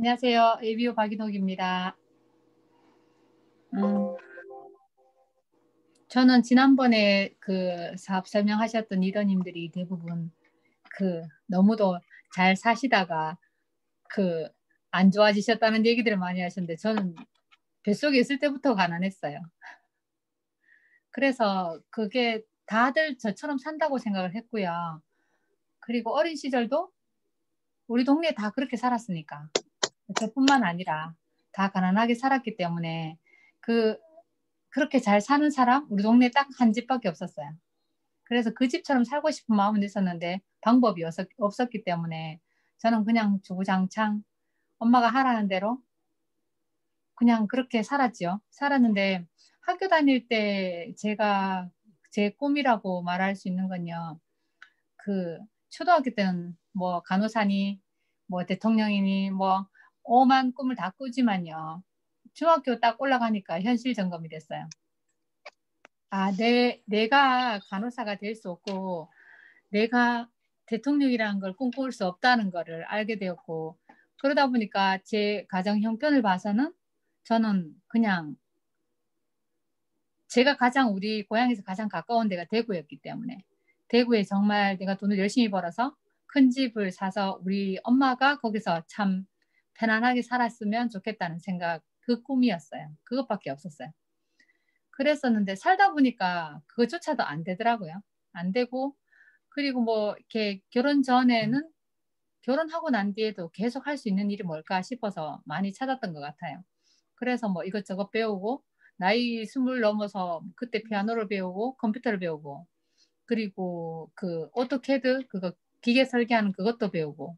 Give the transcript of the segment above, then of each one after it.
안녕하세요. ABO 박인옥입니다. 음, 저는 지난번에 그 사업 설명하셨던 리더님들이 대부분 너무도 잘 사시다가 그 안 좋아지셨다는 얘기들을 많이 하셨는데 저는 뱃속에 있을 때부터 가난했어요. 그래서 그게 다들 저처럼 산다고 생각을 했고요. 그리고 어린 시절도 우리 동네에 다 그렇게 살았으니까 저뿐만 아니라 다 가난하게 살았기 때문에 그 그렇게 잘 사는 사람 우리 동네에 딱 한 집밖에 없었어요. 그래서 그 집처럼 살고 싶은 마음은 있었는데 방법이 없었기 때문에 저는 그냥 주구장창 엄마가 하라는 대로 그냥 그렇게 살았죠. 살았는데 학교 다닐 때 제가 제 꿈이라고 말할 수 있는 건요. 그 초등학교 때는 뭐 간호사니 뭐 대통령이니 뭐 오만 꿈을 다 꾸지만요. 중학교 딱 올라가니까 현실 점검이 됐어요. 내가 간호사가 될 수 없고, 내가 대통령이라는 걸 꿈꿀 수 없다는 거를 알게 되었고, 그러다 보니까 제 가정 형편을 봐서는 저는 그냥 제가 우리 고향에서 가장 가까운 데가 대구였기 때문에, 대구에 정말 내가 돈을 열심히 벌어서 큰 집을 사서 우리 엄마가 거기서 참 편안하게 살았으면 좋겠다는 생각, 그 꿈이었어요. 그것밖에 없었어요. 그랬었는데 살다 보니까 그것조차도 안 되더라고요. 안 되고 그리고 뭐 이렇게 결혼 전에는 결혼하고 난 뒤에도 계속 할 수 있는 일이 뭘까 싶어서 많이 찾았던 것 같아요. 그래서 뭐 이것저것 배우고 나이 20 넘어서 그때 피아노를 배우고 컴퓨터를 배우고 그리고 그 오토캐드 그거 기계 설계하는 그것도 배우고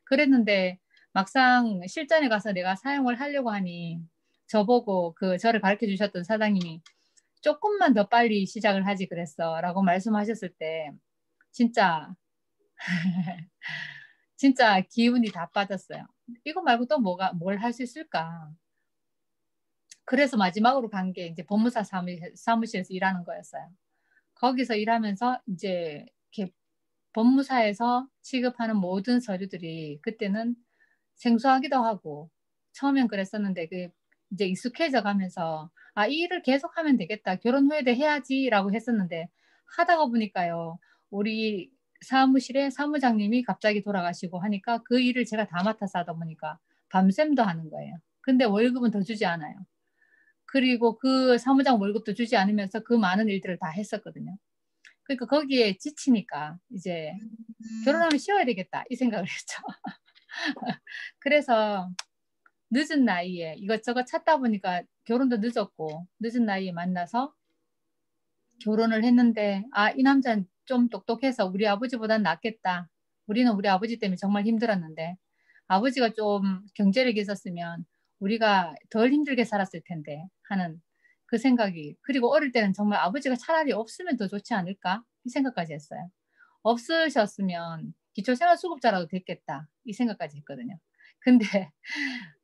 그랬는데 막상 실전에 가서 내가 사용을 하려고 하니 저보고 저를 가르쳐 주셨던 사장님이 조금만 더 빨리 시작을 하지 그랬어 라고 말씀하셨을 때 진짜 진짜 기운이 다 빠졌어요. 이거 말고 또 뭘 할 수 있을까? 그래서 마지막으로 간 게 이제 법무사 사무실에서 일하는 거였어요. 거기서 일하면서 이제 이렇게 법무사에서 취급하는 모든 서류들이 그때는 생소하기도 하고 처음엔 그랬었는데 이제 익숙해져 가면서 이 일을 계속하면 되겠다. 결혼 후에도 해야지라고 했었는데 하다가 보니까요. 우리 사무실에 사무장님이 갑자기 돌아가시고 하니까 그 일을 제가 다 맡아서 하다 보니까 밤샘도 하는 거예요. 근데 월급은 더 주지 않아요. 그리고 그 사무장 월급도 주지 않으면서 그 많은 일들을 다 했었거든요. 그러니까 거기에 지치니까 이제 결혼하면 쉬어야 되겠다 이 생각을 했죠. 그래서 늦은 나이에 이것저것 찾다 보니까 결혼도 늦었고 늦은 나이에 만나서 결혼을 했는데 이 남자는 좀 똑똑해서 우리 아버지보단 낫겠다. 우리는 우리 아버지 때문에 정말 힘들었는데 아버지가 좀 경제력이 있었으면 우리가 덜 힘들게 살았을 텐데 하는 그 생각이 그리고 어릴 때는 정말 아버지가 차라리 없으면 더 좋지 않을까 이 생각까지 했어요. 없으셨으면 기초생활수급자라도 됐겠다 이 생각까지 했거든요. 근데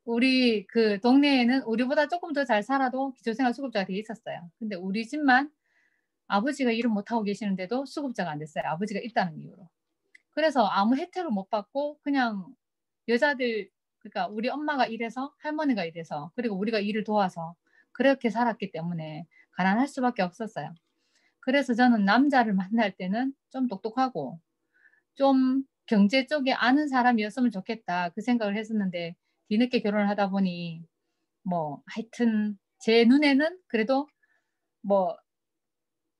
우리 그 동네에는 우리보다 조금 더 잘 살아도 기초생활수급자가 돼 있었어요. 근데 우리 집만 아버지가 일을 못하고 계시는데도 수급자가 안 됐어요. 아버지가 있다는 이유로. 그래서 아무 혜택을 못 받고 그냥 여자들 그러니까 우리 엄마가 일해서 할머니가 일해서 그리고 우리가 일을 도와서 그렇게 살았기 때문에 가난할 수밖에 없었어요. 그래서 저는 남자를 만날 때는 좀 똑똑하고 좀 경제 쪽에 아는 사람이었으면 좋겠다 그 생각을 했었는데 뒤늦게 결혼을 하다 보니 뭐 하여튼 제 눈에는 그래도 뭐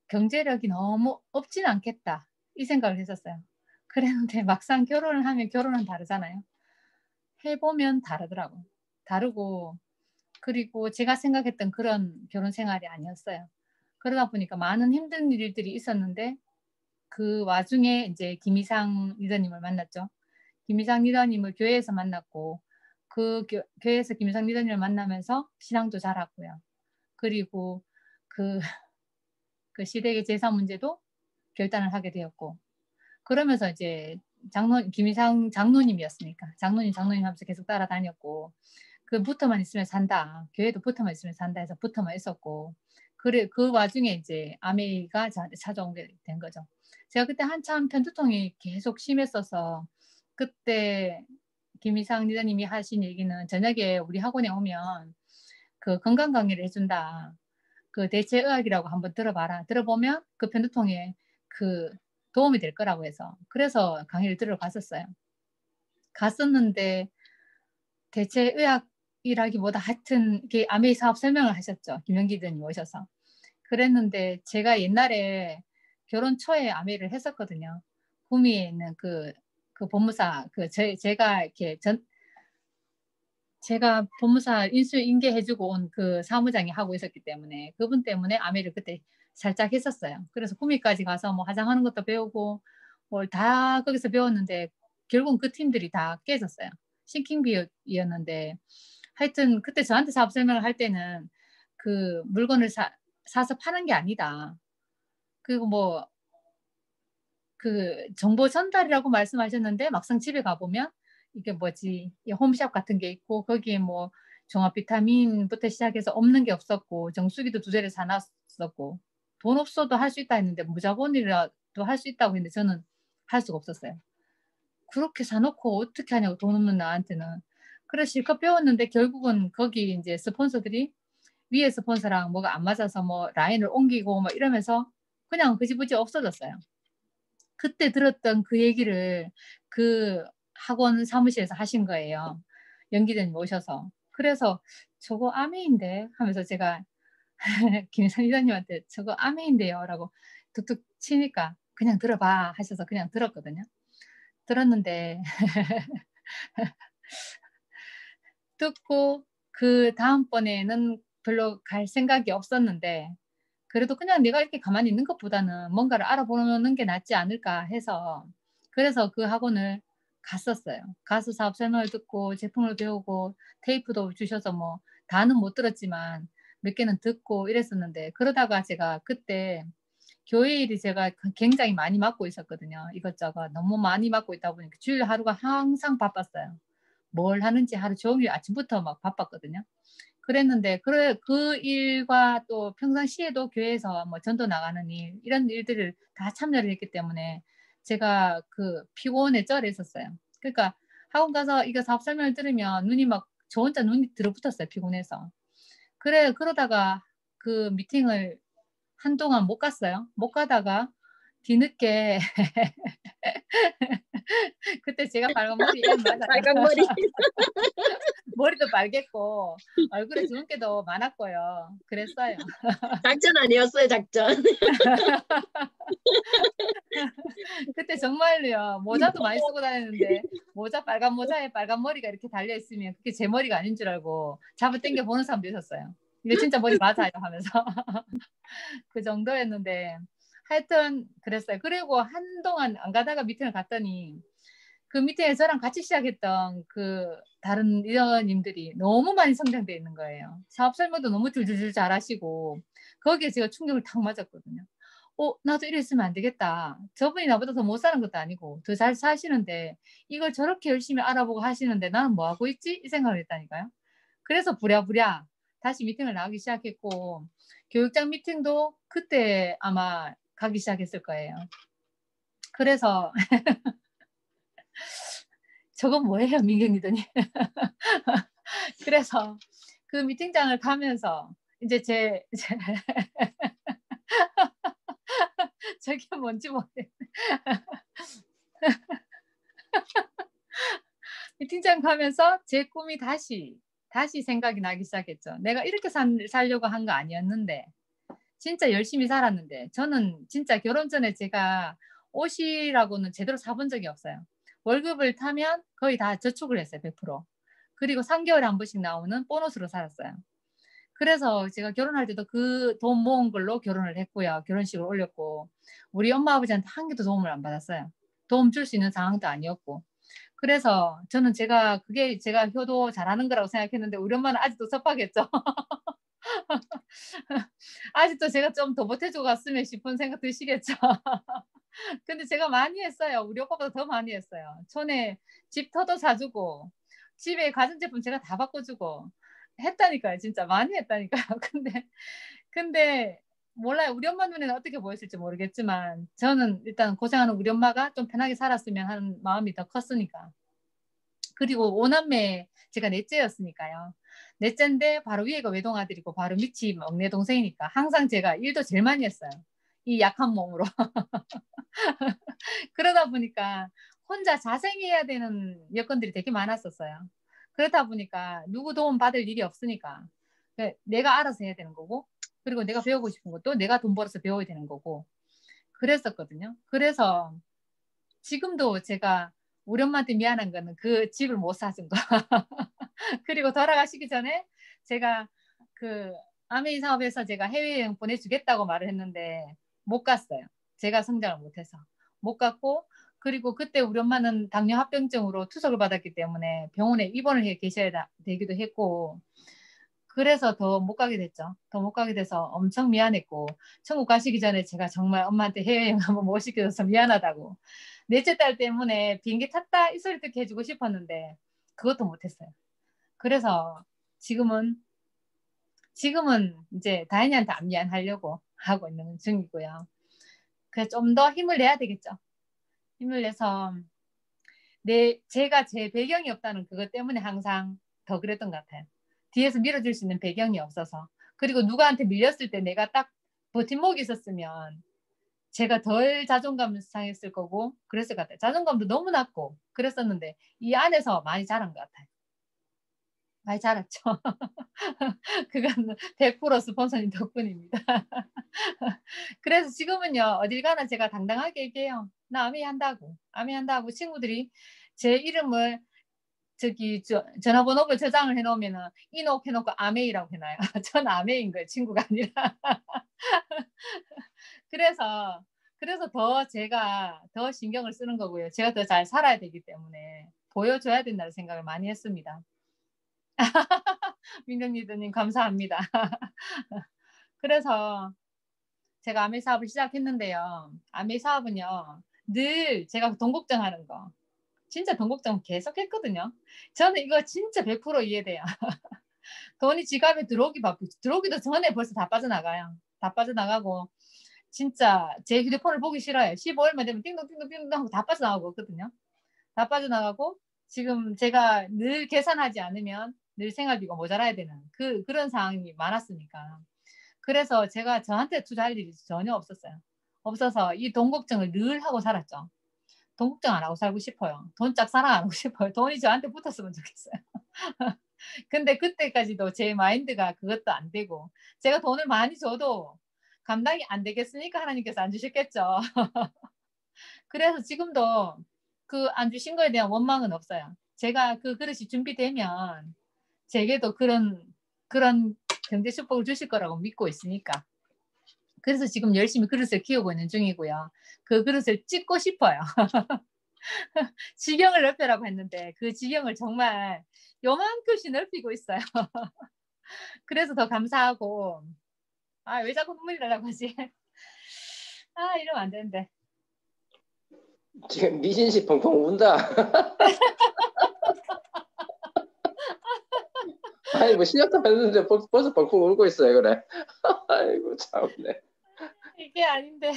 경제력이 너무 없진 않겠다 이 생각을 했었어요. 그랬는데 막상 결혼을 하면 결혼은 다르잖아요. 해보면 다르더라고. 다르고 그리고 제가 생각했던 그런 결혼 생활이 아니었어요. 그러다 보니까 많은 힘든 일들이 있었는데 그 와중에 이제 김이상 리더님을 만났죠. 김이상 리더님을 교회에서 만났고 그 교회에서 김이상 리더님을 만나면서 신앙도 잘하고요. 그리고 그, 그 시댁의 제사 문제도 결단을 하게 되었고 그러면서 이제 김이상 장로님이었으니까 장로님 하면서 계속 따라다녔고 그 붙어만 있으면 산다. 교회도 붙어만 있으면 산다 해서 붙어만 있었고 그래 그 와중에 이제 아메이가 저한테 찾아오게 된 거죠. 제가 그때 한참 편두통이 계속 심했어서 그때 김희상 리더님이 하신 얘기는 저녁에 우리 학원에 오면 그 건강 강의를 해준다. 그 대체의학이라고 한번 들어봐라. 들어보면 그 편두통에 그 도움이 될 거라고 해서 그래서 강의를 들어봤었어요. 갔었는데 대체의학이라기보다 하여튼 이렇게 아메이 사업 설명을 하셨죠. 김영기 대표님 오셔서. 그랬는데 제가 옛날에 결혼 초에 아메이를 했었거든요. 구미에 있는 그 법무사 제가 이렇게 제가 법무사 인수인계해주고 온 그 사무장이 하고 있었기 때문에 그분 때문에 아메를 그때 살짝 했었어요. 그래서 구미까지 가서 뭐 화장하는 것도 배우고 뭘 다 거기서 배웠는데 결국은 그 팀들이 다 깨졌어요. 싱킹비였는데 하여튼 그때 저한테 사업 설명을 할 때는 그 물건을 사서 파는 게 아니다. 그리고 뭐 그 정보 전달이라고 말씀하셨는데 막상 집에 가보면 이게 뭐지 홈샵 같은 게 있고 거기에 뭐 종합 비타민부터 시작해서 없는 게 없었고 정수기도 2대를 사놨었고 돈 없어도 할 수 있다 했는데 무자본이라도 할 수 있다고 했는데 저는 할 수가 없었어요. 그렇게 사놓고 어떻게 하냐고 돈 없는 나한테는. 그래서 실컷 배웠는데 결국은 거기 이제 스폰서들이 위에 스폰서랑 뭐가 안 맞아서 뭐 라인을 옮기고 뭐 이러면서 그냥 흐지부지 없어졌어요. 그때 들었던 그 얘기를 그 학원 사무실에서 하신 거예요. 연기자님 오셔서. 그래서 저거 아메인데 하면서 제가 김선 이사님한테 저거 아메인데요 라고 툭툭 치니까 그냥 들어봐 하셔서 그냥 들었거든요. 들었는데 듣고 그 다음번에는 별로 갈 생각이 없었는데 그래도 그냥 내가 이렇게 가만히 있는 것보다는 뭔가를 알아보는 게 낫지 않을까 해서 그래서 그 학원을 갔었어요. 가수 사업 설명을 듣고 제품을 배우고 테이프도 주셔서 뭐 다는 못 들었지만 몇 개는 듣고 이랬었는데 그러다가 제가 그때 교회 일이 제가 굉장히 많이 맡고 있었거든요. 이것저것 너무 많이 맡고 있다 보니까 주일 하루가 항상 바빴어요. 뭘 하는지 하루 종일 아침부터 막 바빴거든요. 그랬는데 그 일과 또 평상시에도 교회에서 뭐 전도 나가는 일 이런 일들을 다 참여를 했기 때문에 제가 그 피곤에 쩔했었어요. 그러니까 학원 가서 이거 사업 설명을 들으면 눈이 막 저 혼자 눈이 들어붙었어요. 피곤해서. 그러다가 그 미팅을 한동안 못 갔어요. 못 가다가 뒤늦게 그때 제가 빨간 머리 맞아요. 빨간 머리. 머리도 빨갰고 얼굴에 주근깨도 많았고요. 그랬어요. 작전 아니었어요, 작전. 그때 정말로요. 모자도 많이 쓰고 다녔는데 모자 빨간 모자에 빨간 머리가 이렇게 달려 있으면 그게 제 머리가 아닌 줄 알고 잡아 당겨 보는 사람도 있었어요. 이거 진짜 머리 맞아요 하면서 그 정도였는데 하여튼 그랬어요. 그리고 한동안 안 가다가 미팅을 갔더니 그 미팅에 저랑 같이 시작했던 그 다른 리더님들이 너무 많이 성장돼 있는 거예요. 사업 설명도 너무 줄줄줄 잘하시고 거기에 제가 충격을 탁 맞았거든요. 나도 이랬으면 안 되겠다. 저분이 나보다 더 못 사는 것도 아니고 더 잘 사시는데 이걸 저렇게 열심히 알아보고 하시는데 나는 뭐 하고 있지? 이 생각을 했다니까요. 그래서 부랴부랴 다시 미팅을 나가기 시작했고 교육장 미팅도 그때 아마 가기 시작했을 거예요. 그래서 저건 뭐예요, 민경이더니. 그래서 그 미팅장을 가면서 이제 저게 뭔지 모르겠네. 미팅장 가면서 제 꿈이 다시 생각이 나기 시작했죠. 내가 이렇게 살려고 한 거 아니었는데 진짜 열심히 살았는데 저는 진짜 결혼 전에 제가 옷이라고는 제대로 사본 적이 없어요. 월급을 타면 거의 다 저축을 했어요. 100%. 그리고 3개월에 한 번씩 나오는 보너스로 살았어요. 그래서 제가 결혼할 때도 그 돈 모은 걸로 결혼을 했고요. 결혼식을 올렸고 우리 엄마 아버지한테 한 개도 도움을 안 받았어요. 도움 줄 수 있는 상황도 아니었고 그래서 저는 그게 제가 효도 잘하는 거라고 생각했는데 우리 엄마는 아직도 섭하겠죠. 아직도 제가 좀 더 보태주고 갔으면 싶은 생각 드시겠죠. 근데 제가 많이 했어요. 우리 오빠보다 더 많이 했어요. 촌에 집 터도 사주고 집에 가전제품 제가 다 바꿔주고 했다니까요. 진짜 많이 했다니까요. 근데 몰라요. 우리 엄마 눈에는 어떻게 보였을지 모르겠지만 저는 일단 고생하는 우리 엄마가 좀 편하게 살았으면 하는 마음이 더 컸으니까 그리고 오남매 제가 넷째였으니까요. 넷째인데 바로 위에가 외동아들이고 바로 밑이 막내 동생이니까 항상 제가 일도 제일 많이 했어요. 이 약한 몸으로. 그러다 보니까 혼자 자생해야 되는 여건들이 되게 많았었어요. 그렇다 보니까 누구 도움 받을 일이 없으니까 내가 알아서 해야 되는 거고, 그리고 내가 배우고 싶은 것도 내가 돈 벌어서 배워야 되는 거고 그랬었거든요. 그래서 지금도 제가 우리 엄마한테 미안한 거는 그 집을 못 사준 거. 그리고 돌아가시기 전에 제가 그 아메이 사업에서 제가 해외여행 보내주겠다고 말을 했는데 못 갔어요. 제가 성장을 못해서 못 갔고, 그리고 그때 우리 엄마는 당뇨 합병증으로 투석을 받았기 때문에 병원에 입원을 해 계셔야 되기도 했고, 그래서 더 못 가게 됐죠. 더 못 가게 돼서 엄청 미안했고, 천국 가시기 전에 제가 정말 엄마한테 해외여행 한번 못 시켜줘서 미안하다고, 넷째 딸 때문에 비행기 탔다 이 소리 듣게 해주고 싶었는데 그것도 못했어요. 그래서 지금은 이제 다인이한테 안 미안하려고 하고 있는 중이고요. 그래서 좀 더 힘을 내야 되겠죠. 힘을 내서 제가 제 배경이 없다는 그것 때문에 항상 더 그랬던 것 같아요. 뒤에서 밀어줄 수 있는 배경이 없어서. 그리고 누구한테 밀렸을 때 내가 딱 버팀목이 있었으면 제가 덜 자존감 상했을 거고 그랬을 것 같아요. 자존감도 너무 낮고 그랬었는데 이 안에서 많이 자란 것 같아요. 많이 자랐죠. 그건 100% 스폰서님 덕분입니다. 그래서 지금은요, 어딜 가나 제가 당당하게 얘기해요. 나 아메이 한다고. 아메이 한다고 친구들이 제 이름을 전화번호를 저장을 해놓으면은 이녹 해놓고 아메이라고 해놔요. 전 아메이인 거예요. 친구가 아니라. 그래서 더 제가 더 신경을 쓰는 거고요. 제가 더 잘 살아야 되기 때문에 보여줘야 된다는 생각을 많이 했습니다. 민경리더님 감사합니다. 그래서 제가 아메 사업을 시작했는데요. 아메 사업은요, 늘 제가 돈 걱정하는 거, 진짜 돈 걱정 계속 했거든요. 저는 이거 진짜 100% 이해돼요. 돈이 지갑에 들어오기도 전에 벌써 다 빠져나가요. 다 빠져나가고, 진짜 제 휴대폰을 보기 싫어요. 15일만 되면 띵동띵동띵동 하고 다 빠져나가거든요. 다 빠져나가고, 지금 제가 늘 계산하지 않으면 늘 생활비가 모자라야 되는 그런 상황이 많았으니까. 그래서 제가 저한테 투자할 일이 전혀 없었어요. 없어서 이 돈 걱정을 늘 하고 살았죠. 돈 걱정 안 하고 살고 싶어요. 돈 짝사랑 안 하고 싶어요. 돈이 저한테 붙었으면 좋겠어요. 근데 그때까지도 제 마인드가 그것도 안 되고, 제가 돈을 많이 줘도 감당이 안 되겠으니까 하나님께서 안 주셨겠죠. 그래서 지금도 그 안 주신 거에 대한 원망은 없어요. 제가 그 그릇이 준비되면 제게도 그런 경제 축복을 주실 거라고 믿고 있으니까. 그래서 지금 열심히 그릇을 키우고 있는 중이고요. 그 그릇을 찢고 싶어요. 지경을 넓혀라고 했는데 그 지경을 정말 요만큼씩 넓히고 있어요. 그래서 더 감사하고, 왜 자꾸 눈물이 나려고 하지? 이러면 안 되는데. 지금 미진 씨 펑펑 운다. 아니 뭐 시작도 했는데 벌써 펑펑 울고 있어요. 그래. 아이고 참네. 이게 아닌데.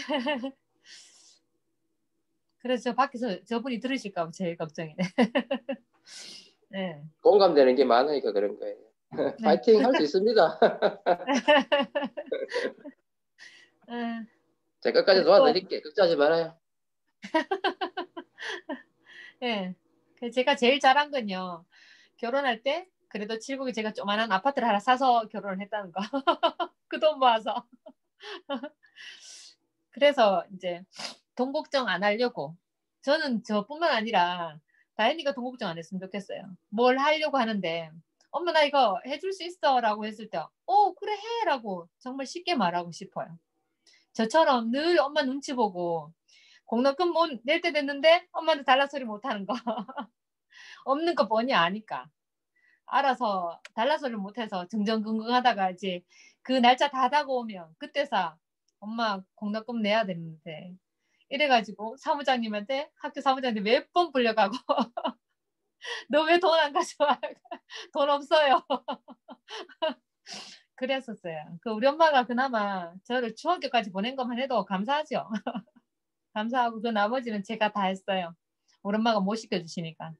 그래서 밖에서 저분이 들으실까 봐 제일 걱정이네. 네. 공감되는 게 많으니까 그런 거예요. 네. 파이팅 할 수 있습니다. 제가 끝까지 도와드릴게. 걱정하지 말아요. 네. 제가 제일 잘한 건요, 결혼할 때 그래도 칠곡에 제가 조그만한 아파트를 하나 사서 결혼을 했다는 거. 그 돈 모아서. 그래서 이제 돈 걱정 안 하려고, 저는 저뿐만 아니라 다현이가 돈 걱정 안 했으면 좋겠어요. 뭘 하려고 하는데 엄마 나 이거 해줄 수 있어 라고 했을 때 그래 해 라고 정말 쉽게 말하고 싶어요. 저처럼 늘 엄마 눈치 보고 공납금 낼 때 됐는데 엄마한테 달라 소리 못하는 거. 없는 거 뻔히 아니까 알아서 달라 소리 못해서 정정긍긍하다가 이제 그 날짜 다 다가오면 그때서 엄마 공납금 내야 되는데 이래가지고 사무장님한테, 학교 사무장님한테 몇 번 불려가고 너 왜 돈 안 가져와? 돈 없어요. 그랬었어요. 우리 엄마가 그나마 저를 중학교까지 보낸 것만 해도 감사하죠. 감사하고 그 나머지는 제가 다 했어요. 우리 엄마가 못 시켜주시니까.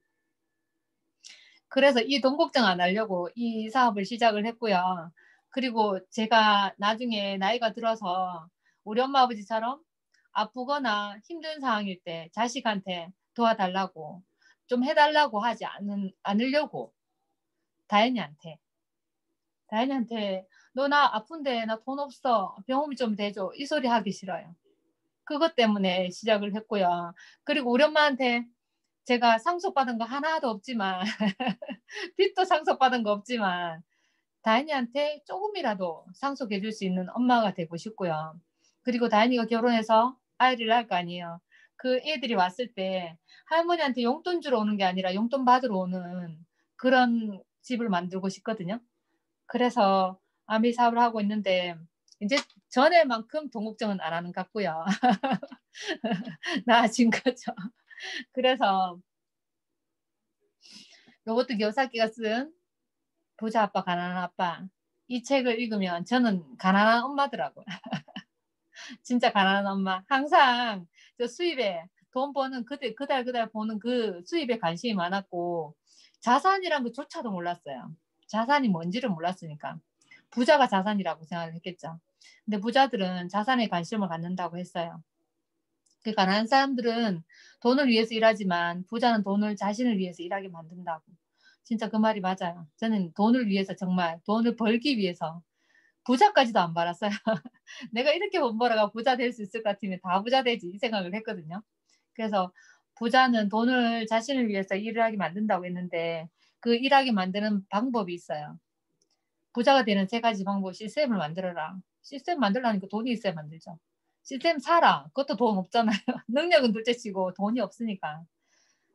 그래서 이 돈 걱정 안 하려고 이 사업을 시작을 했고요. 그리고 제가 나중에 나이가 들어서 우리 엄마 아버지처럼 아프거나 힘든 상황일 때 자식한테 도와달라고 좀 해달라고 하지 않으려고 다현이한테 너 나 아픈데 나 돈 없어 병원 좀 대줘 이 소리 하기 싫어요. 그것 때문에 시작을 했고요. 그리고 우리 엄마한테 제가 상속받은 거 하나도 없지만 빚도 상속받은 거 없지만 다현이한테 조금이라도 상속해 줄 수 있는 엄마가 되고 싶고요. 그리고 다현이가 결혼해서 아이를 낳을 거 아니에요. 그 애들이 왔을 때 할머니한테 용돈 주러 오는 게 아니라 용돈 받으러 오는 그런 집을 만들고 싶거든요. 그래서 아미 사업을 하고 있는데 이제 전에만큼 돈 걱정은 안 하는 것 같고요. 나아진 거죠. 그래서 로버트 기요사키가 쓴 부자 아빠 가난한 아빠 이 책을 읽으면 저는 가난한 엄마더라고요. 진짜 가난한 엄마. 항상 저 수입에 돈 버는 그달 버는 그 수입에 관심이 많았고 자산이란 것조차도 몰랐어요. 자산이 뭔지를 몰랐으니까. 부자가 자산이라고 생각을 했겠죠. 근데 부자들은 자산에 관심을 갖는다고 했어요. 그 가난한 사람들은 돈을 위해서 일하지만 부자는 돈을 자신을 위해서 일하게 만든다고. 진짜 그 말이 맞아요. 저는 돈을 위해서 정말 돈을 벌기 위해서 부자까지도 안 벌었어요. 내가 이렇게 돈 벌어가 부자 될 수 있을 것 같으면 다 부자 되지 이 생각을 했거든요. 그래서 부자는 돈을 자신을 위해서 일을 하게 만든다고 했는데 그 일하게 만드는 방법이 있어요. 부자가 되는 3가지 방법 시스템을 만들어라. 시스템 만들려니까 돈이 있어야 만들죠. 시스템 사라. 그것도 돈 없잖아요. 능력은 둘째치고 돈이 없으니까.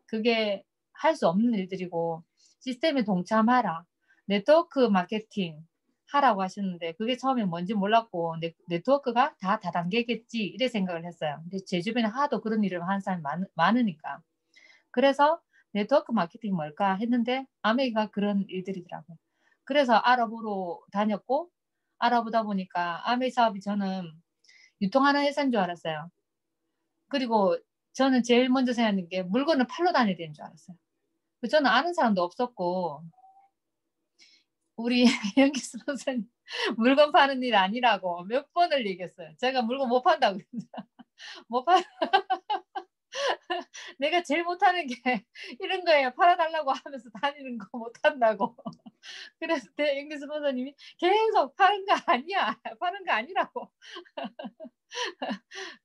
그게 할 수 없는 일들이고 시스템에 동참하라. 네트워크 마케팅 하라고 하셨는데 그게 처음에 뭔지 몰랐고 네트워크가 다 다단계겠지 이래 생각을 했어요. 근데 제 주변에 하도 그런 일을 하는 사람이 많으니까. 그래서 네트워크 마케팅 뭘까 했는데 아메리카 그런 일들이더라고요. 그래서 알아보러 다녔고 알아보다 보니까 아메 사업이 저는 유통하는 회사인 줄 알았어요. 그리고 저는 제일 먼저 생각하는 게 물건을 팔러 다녀야 되는 줄 알았어요. 저는 아는 사람도 없었고 우리 연기수 선생님 물건 파는 일 아니라고 몇 번을 얘기했어요. 제가 물건 못 판다고 못 파. 내가 제일 못하는 게 이런 거예요. 팔아달라고 하면서 다니는 거 못한다고. 그래서 연기수 선생님이 계속 파는 거 아니야. 파는 거 아니라고.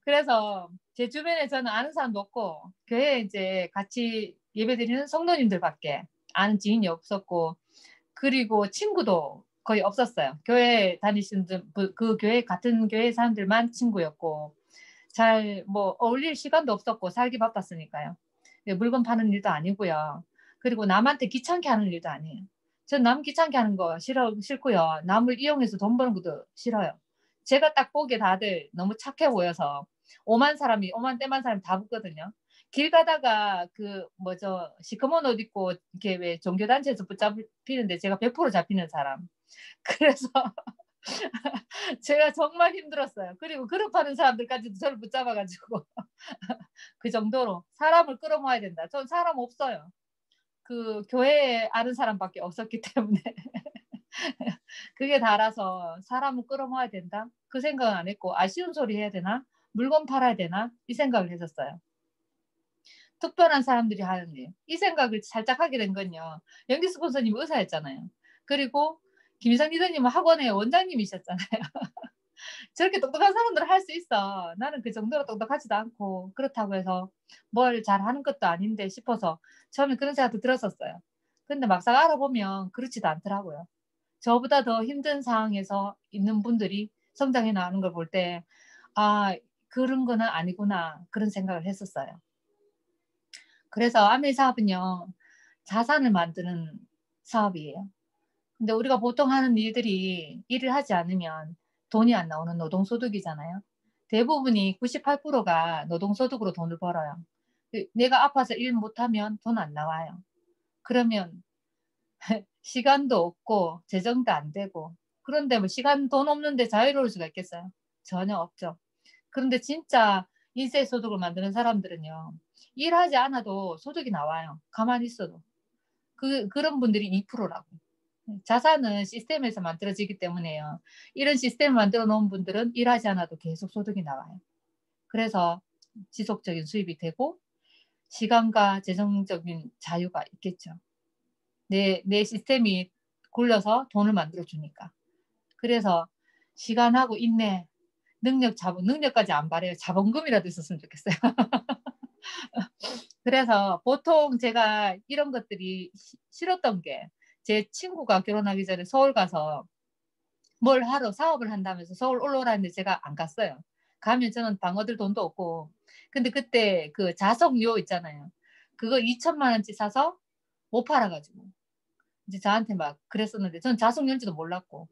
그래서 제 주변에 저는 아는 사람도 없고 교회에 이제 같이 예배드리는 성도님들밖에 아는 지인이 없었고 그리고 친구도 거의 없었어요. 교회 다니시는 그 교회 같은 교회 사람들만 친구였고 잘 뭐 어울릴 시간도 없었고 살기 바빴으니까요. 물건 파는 일도 아니고요. 그리고 남한테 귀찮게 하는 일도 아니에요. 전 남 귀찮게 하는 거 싫고요. 남을 이용해서 돈 버는 것도 싫어요. 제가 딱 보기에 다들 너무 착해 보여서 오만 때만 사람이 다 붙거든요. 길 가다가 그 뭐죠 시커먼 옷 입고 이렇게 왜 종교단체에서 붙잡히는데 제가 100% 잡히는 사람. 그래서 제가 정말 힘들었어요. 그리고 그룹하는 사람들까지도 저를 붙잡아가지고 그 정도로 사람을 끌어모아야 된다. 전 사람 없어요. 그 교회에 아는 사람밖에 없었기 때문에 그게 달아서 사람을 끌어모아야 된다. 그 생각은 안 했고 아쉬운 소리 해야 되나? 물건 팔아야 되나? 이 생각을 했었어요. 특별한 사람들이 하는 일. 이 생각을 살짝 하게 된 건요. 연기 스폰서님 의사였잖아요. 그리고 김희선 리더님은 학원의 원장님이셨잖아요. 저렇게 똑똑한 사람들은 할 수 있어. 나는 그 정도로 똑똑하지도 않고 그렇다고 해서 뭘 잘하는 것도 아닌데 싶어서 처음에 그런 생각도 들었었어요. 근데 막상 알아보면 그렇지도 않더라고요. 저보다 더 힘든 상황에서 있는 분들이 성장해 나가는 걸 볼 때 아, 그런 거는 아니구나 그런 생각을 했었어요. 그래서 아메 사업은요. 자산을 만드는 사업이에요. 근데 우리가 보통 하는 일들이 일을 하지 않으면 돈이 안 나오는 노동소득이잖아요. 대부분이 98%가 노동소득으로 돈을 벌어요. 내가 아파서 일 못하면 돈 안 나와요. 그러면 시간도 없고 재정도 안 되고 그런데 뭐 시간 돈 없는데 자유로울 수가 있겠어요? 전혀 없죠. 그런데 진짜 인세 소득을 만드는 사람들은요. 일하지 않아도 소득이 나와요. 가만히 있어도. 그런 분들이 2%라고. 자산은 시스템에서 만들어지기 때문에요. 이런 시스템을 만들어 놓은 분들은 일하지 않아도 계속 소득이 나와요. 그래서 지속적인 수입이 되고 시간과 재정적인 자유가 있겠죠. 내 시스템이 굴려서 돈을 만들어 주니까. 그래서 시간하고 인내, 능력까지 안 바래요. 자본금이라도 있었으면 좋겠어요. 그래서 보통 제가 이런 것들이 싫었던 게, 제 친구가 결혼하기 전에 서울 가서 뭘 하러 사업을 한다면서 서울 올라오라는데 제가 안 갔어요. 가면 저는 방 얻을 돈도 없고. 근데 그때 그 자석요 있잖아요. 그거 2천만 원치 사서 못 팔아가지고 이제 저한테 막 그랬었는데 저는 자석요인지도 몰랐고.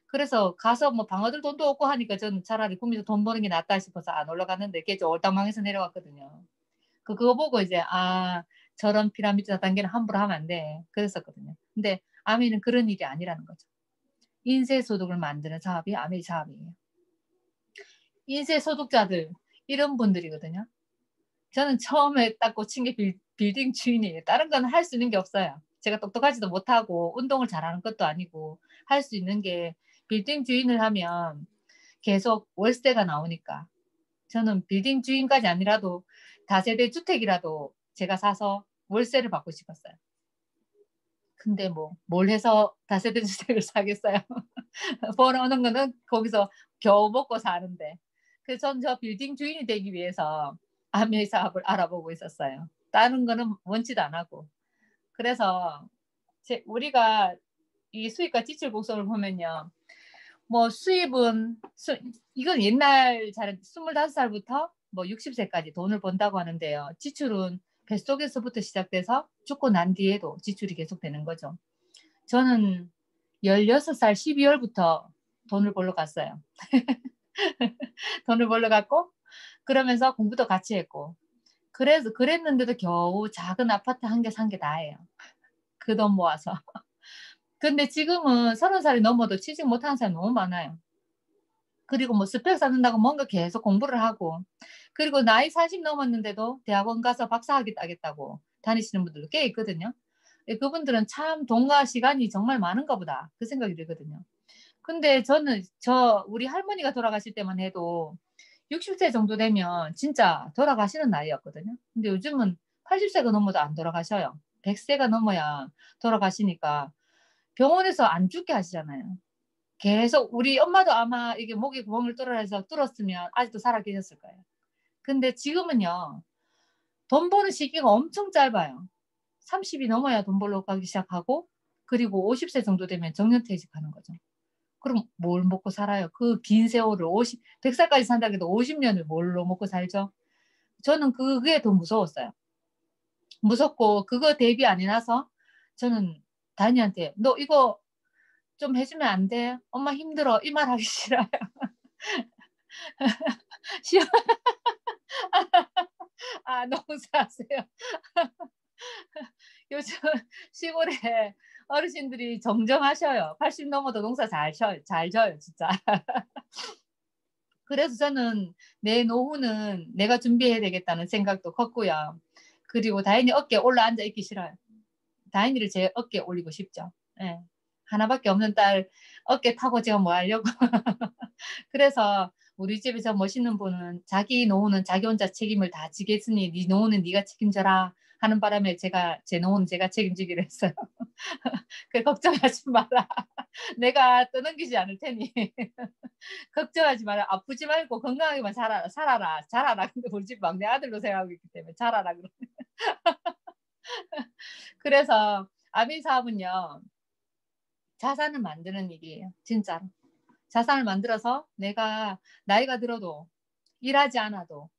그래서 가서 뭐 방 얻을 돈도 없고 하니까 저는 차라리 구미에서 돈 버는 게 낫다 싶어서 안 올라갔는데 걔 좀 올당망에서 내려왔거든요. 그거 보고 이제 저런 피라미드 4단계는 함부로 하면 안 돼. 그랬었거든요. 근데 아미는 그런 일이 아니라는 거죠. 인쇄소득을 만드는 사업이 아미 사업이에요. 인쇄소득자들 이런 분들이거든요. 저는 처음에 딱 꽂힌 게 빌딩 주인이에요. 다른 건 할 수 있는 게 없어요. 제가 똑똑하지도 못하고 운동을 잘하는 것도 아니고 할 수 있는 게 빌딩 주인을 하면 계속 월세가 나오니까 저는 빌딩 주인까지 아니라도 다세대 주택이라도 제가 사서 월세를 받고 싶었어요. 근데 뭘 해서 다세대 주택을 사겠어요. 벌어오는 거는 거기서 겨우 먹고 사는데. 그래서 전 저 빌딩 주인이 되기 위해서 아메 사업을 알아보고 있었어요. 다른 거는 원치도 안 하고. 그래서 우리가 이 수입과 지출 곡선을 보면요. 수입은 이건 옛날 25살부터 60세까지 돈을 번다고 하는데요. 지출은 뱃속에서부터 시작돼서 죽고 난 뒤에도 지출이 계속되는 거죠. 저는 16살 12월부터 돈을 벌러 갔어요. 돈을 벌러 갔고 그러면서 공부도 같이 했고 그랬는데도 겨우 작은 아파트 한 개 산 게 다예요. 그 돈 모아서. 근데 지금은 30살이 넘어도 취직 못하는 사람이 너무 많아요. 그리고 스펙 쌓는다고 뭔가 계속 공부를 하고 그리고 나이 40 넘었는데도 대학원 가서 박사학위 따겠다고 다니시는 분들도 꽤 있거든요. 그분들은 참 돈과 시간이 정말 많은가 보다 그 생각이 들거든요. 근데 저는 우리 할머니가 돌아가실 때만 해도 60세 정도 되면 진짜 돌아가시는 나이였거든요. 근데 요즘은 80세가 넘어도 안 돌아가셔요. 100세가 넘어야 돌아가시니까 병원에서 안 죽게 하시잖아요. 계속 우리 엄마도 아마 이게 목에 구멍을 뚫어서 뚫었으면 아직도 살아 계셨을 거예요. 근데 지금은요. 돈 버는 시기가 엄청 짧아요. 30이 넘어야 돈 벌러 가기 시작하고 그리고 50세 정도 되면 정년퇴직하는 거죠. 그럼 뭘 먹고 살아요? 그 긴 세월을 100살까지 산다고 해도 50년을 뭘로 먹고 살죠? 저는 그게 더 무서웠어요. 무섭고 그거 대비 안 해놔서 저는 다니한테 너 이거 좀 해주면 안 돼? 엄마 힘들어. 이 말 하기 싫어요. 농사하세요. 요즘 시골에 어르신들이 정정하셔요. 80 넘어도 농사 잘 져요, 진짜. 그래서 저는 내 노후는 내가 준비해야 되겠다는 생각도 컸고요. 그리고 다인이 어깨에 올라앉아 있기 싫어요. 다인이를 제 어깨에 올리고 싶죠. 네. 하나밖에 없는 딸 어깨 타고 제가 뭐 하려고. 그래서 우리 집에서 멋있는 분은 자기 노후는 자기 혼자 책임을 다 지겠으니 네 노후는 네가 책임져라 하는 바람에 제 노후는 제가 책임지기로 했어요. 그 걱정하지 마라. 내가 떠넘기지 않을 테니 걱정하지 마라. 아프지 말고 건강하게만 살아라. 잘하라. 근데 우리 집 막내 아들로 생각하고 있기 때문에 잘하라. 그래서 아민 사업은요. 자산을 만드는 일이에요. 진짜로. 자산을 만들어서 내가 나이가 들어도 일하지 않아도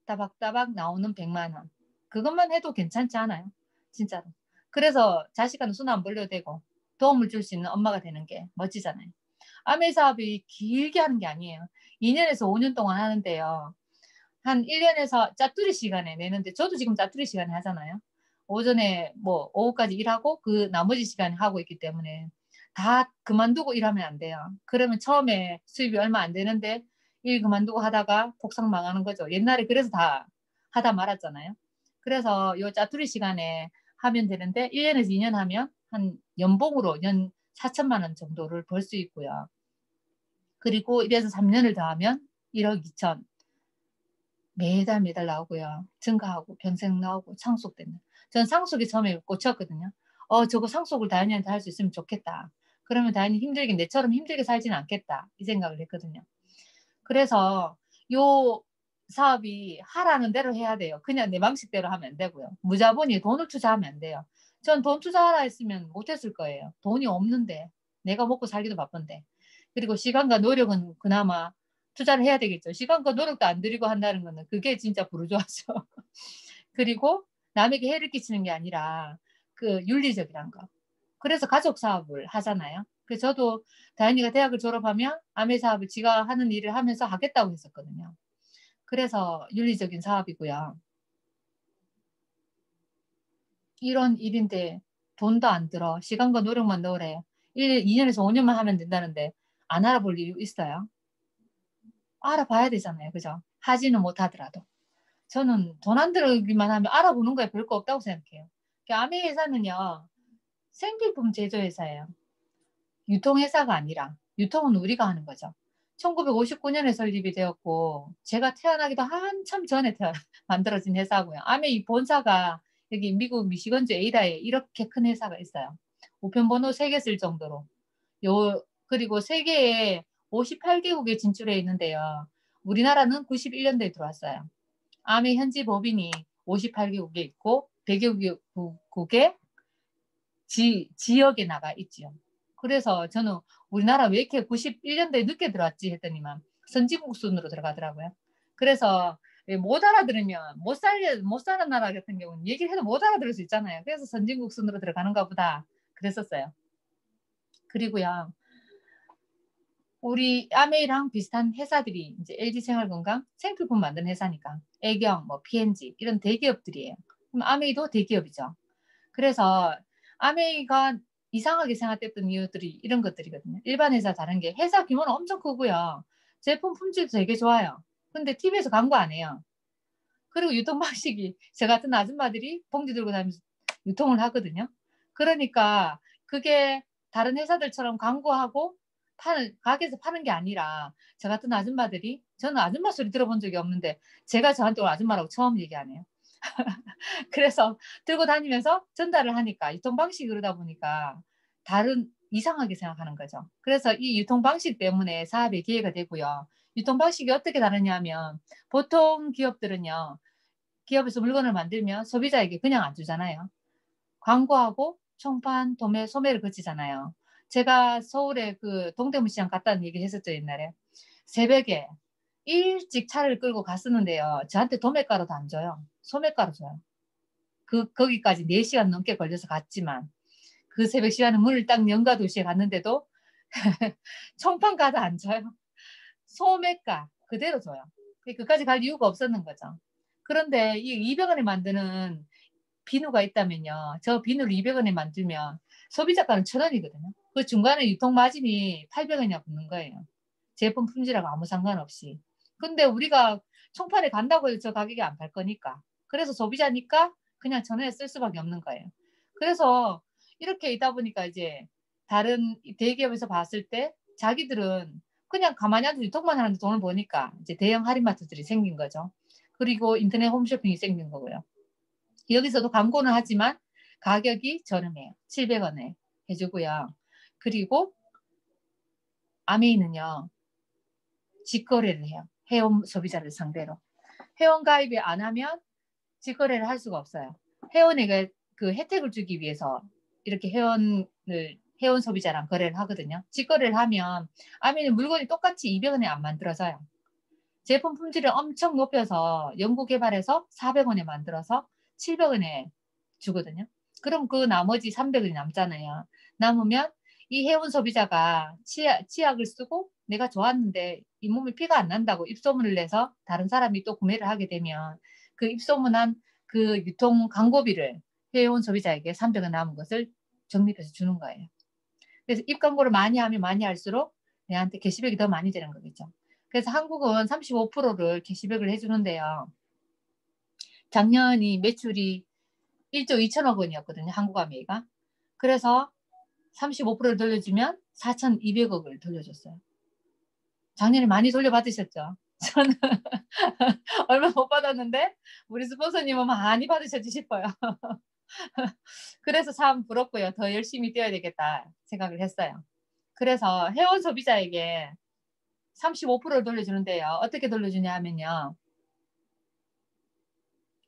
따박따박 나오는 100만 원. 그것만 해도 괜찮지 않아요? 진짜로. 그래서 자식한테 손 안 벌려도 되고 도움을 줄 수 있는 엄마가 되는 게 멋지잖아요. 아메 사업이 길게 하는 게 아니에요. 2년에서 5년 동안 하는데요. 한 1년에서 짜투리 시간에 내는데 저도 지금 짜투리 시간에 하잖아요. 오전에 오후까지 일하고 그 나머지 시간에 하고 있기 때문에 다 그만두고 일하면 안 돼요. 그러면 처음에 수입이 얼마 안 되는데 일 그만두고 하다가 폭삭 망하는 거죠. 옛날에 그래서 다 하다 말았잖아요. 그래서 요 짜투리 시간에 하면 되는데 1년에서 2년 하면 한 연봉으로 연 4천만 원 정도를 벌 수 있고요. 그리고 이래서 3년을 더하면 1억 2천 매달 나오고요. 증가하고 평생 나오고 상속되는. 전 상속이 처음에 꽂혔거든요. 저거 상속을 다현이한테 할 수 있으면 좋겠다. 그러면 다현이 힘들게 내처럼 힘들게 살지는 않겠다. 이 생각을 했거든요. 그래서 요 사업이 하라는 대로 해야 돼요. 그냥 내 방식대로 하면 안 되고요. 무자본이 돈을 투자하면 안 돼요. 전 돈 투자하라 했으면 못했을 거예요. 돈이 없는데 내가 먹고 살기도 바쁜데. 그리고 시간과 노력은 그나마 투자를 해야 되겠죠. 시간과 노력도 안 들이고 한다는 거는 그게 진짜 부르주아죠. 그리고 남에게 해를 끼치는 게 아니라 그 윤리적이란 거. 그래서 가족 사업을 하잖아요. 그래서 저도 다현이가 대학을 졸업하면 아메 사업을 지가 하는 일을 하면서 하겠다고 했었거든요. 그래서 윤리적인 사업이고요. 이런 일인데 돈도 안 들어. 시간과 노력만 넣으래요. 2년에서 5년만 하면 된다는데 안 알아볼 이유 있어요? 알아봐야 되잖아요. 그죠? 하지는 못하더라도. 저는 돈 안 들기만 하면 알아보는 거에 별거 없다고 생각해요. 아메 회사는요. 생필품 제조회사예요. 유통회사가 아니라 유통은 우리가 하는 거죠. 1959년에 설립이 되었고 제가 태어나기도 한참 전에 만들어진 회사고요. 아메 이 본사가 여기 미국 미시건주 에이다에 이렇게 큰 회사가 있어요. 우편번호 3개 쓸 정도로. 그리고 세계에 58개국에 진출해 있는데요. 우리나라는 91년도에 들어왔어요. 아메 현지 법인이 58개국에 있고 100개국의 지역에 나가 있지요. 그래서 저는 우리나라 왜 이렇게 91년도에 늦게 들어왔지 했더니만 선진국 순으로 들어가더라고요. 그래서 못 알아들으면 못 사는 나라 같은 경우는 얘기를 해도 못 알아들을 수 있잖아요. 그래서 선진국 순으로 들어가는가 보다 그랬었어요. 그리고요. 우리 아메이랑 비슷한 회사들이 이제 LG생활건강 생필품 만드는 회사니까 애경, 뭐 P&G 이런 대기업들이에요. 그럼 아메이도 대기업이죠. 그래서 아메이가 이상하게 생각됐던 이유들이 이런 것들이거든요. 일반 회사 다른 게 회사 규모는 엄청 크고요. 제품 품질도 되게 좋아요. 근데 TV에서 광고 안 해요. 그리고 유통 방식이 저 같은 아줌마들이 봉지 들고 다니면서 유통을 하거든요. 그러니까 그게 다른 회사들처럼 광고하고 가게에서 파는 게 아니라 저 같은 아줌마들이 저는 아줌마 소리 들어본 적이 없는데 제가 저한테 아줌마라고 처음 얘기하네요. 그래서 들고 다니면서 전달을 하니까 유통 방식이 그러다 보니까 다른 이상하게 생각하는 거죠. 그래서 이 유통 방식 때문에 사업의 기회가 되고요. 유통 방식이 어떻게 다르냐면 보통 기업들은요. 기업에서 물건을 만들면 소비자에게 그냥 안 주잖아요. 광고하고 총판, 도매, 소매를 거치잖아요. 제가 서울에 그 동대문 시장 갔다는 얘기 했었죠, 옛날에. 새벽에 일찍 차를 끌고 갔었는데요. 저한테 도매가로도 안 줘요. 소매가로 줘요. 거기까지 4시간 넘게 걸려서 갔지만 그 새벽 시간에 문을 딱 연가 2시에 갔는데도 총판가도 안 줘요. 소매가 그대로 줘요. 그까지 갈 이유가 없었는 거죠. 그런데 이 200원에 만드는 비누가 있다면요. 저 비누를 200원에 만들면 소비자가는 1,000원이거든요. 그 중간에 유통마진이 800원이나 붙는 거예요. 제품 품질하고 아무 상관없이. 근데 우리가 총판에 간다고 해서 저 가격에 안 팔 거니까. 그래서 소비자니까 그냥 1,000원에 쓸 수밖에 없는 거예요. 그래서 이렇게 있다 보니까 이제 다른 대기업에서 봤을 때 자기들은 그냥 가만히 앉아서 유통만 하는데 돈을 버니까 이제 대형 할인마트들이 생긴 거죠. 그리고 인터넷 홈쇼핑이 생긴 거고요. 여기서도 광고는 하지만 가격이 저렴해요. 700원에 해주고요. 그리고 아메이는요. 직거래를 해요. 회원 소비자를 상대로. 회원 가입을 안 하면 직거래를 할 수가 없어요. 회원에게 그 혜택을 주기 위해서 이렇게 회원 소비자랑 거래를 하거든요. 직거래를 하면 아메이는 물건이 똑같이 200원에 안 만들어져요. 제품 품질을 엄청 높여서 연구 개발해서 400원에 만들어서 700원에 주거든요. 그럼 그 나머지 300원이 남잖아요. 남으면 이 회원 소비자가 치약을 쓰고 내가 좋았는데 잇몸에 피가 안 난다고 입소문을 내서 다른 사람이 또 구매를 하게 되면 그 입소문한 그 유통 광고비를 회원 소비자에게 300원 남은 것을 적립해서 주는 거예요. 그래서 입광고를 많이 하면 많이 할수록 내한테 캐시백이 더 많이 되는 거겠죠. 그래서 한국은 35%를 캐시백을 해주는데요. 작년이 매출이 1조 2천억 원이었거든요. 한국아메이가. 그래서 35%를 돌려주면 4,200억을 돌려줬어요. 작년에 많이 돌려받으셨죠? 저는 얼마 못 받았는데 우리 스폰서님은 많이 받으셨지 싶어요. 그래서 참 부럽고요. 더 열심히 뛰어야 되겠다 생각을 했어요. 그래서 회원 소비자에게 35%를 돌려주는데요. 어떻게 돌려주냐 하면요.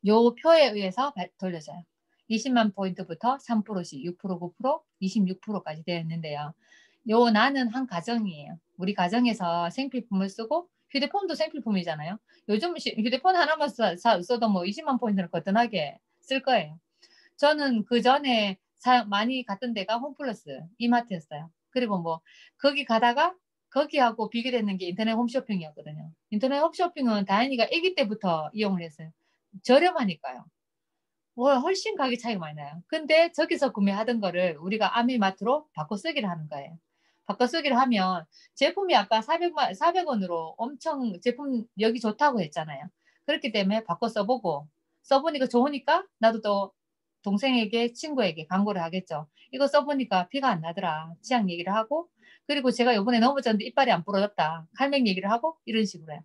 요 표에 의해서 돌려줘요. 20만 포인트부터 3%씩 6%, 9%, 26%까지 되어 있는데요. 요 나는 한 가정이에요. 우리 가정에서 생필품을 쓰고 휴대폰도 생필품이잖아요. 요즘 휴대폰 하나만 써도 뭐 20만 포인트는 거뜬하게 쓸 거예요. 저는 그 전에 많이 갔던 데가 홈플러스 이마트였어요. 그리고 뭐 거기 가다가 거기하고 비교되는 게 인터넷 홈쇼핑이었거든요. 인터넷 홈쇼핑은 다현이가 아기 때부터 이용을 했어요. 저렴하니까요. 훨씬 가격 차이가 많이 나요. 근데 저기서 구매하던 거를 우리가 아미마트로 바꿔 쓰기를 하는 거예요. 바꿔 쓰기를 하면 제품이 아까 400원으로 엄청 제품 여기 좋다고 했잖아요. 그렇기 때문에 바꿔 써보고 써보니까 좋으니까 나도 또 동생에게 친구에게 광고를 하겠죠. 이거 써보니까 피가 안 나더라. 치약 얘기를 하고 그리고 제가 이번에 넘어졌는데 이빨이 안 부러졌다. 칼맥 얘기를 하고 이런 식으로 해요.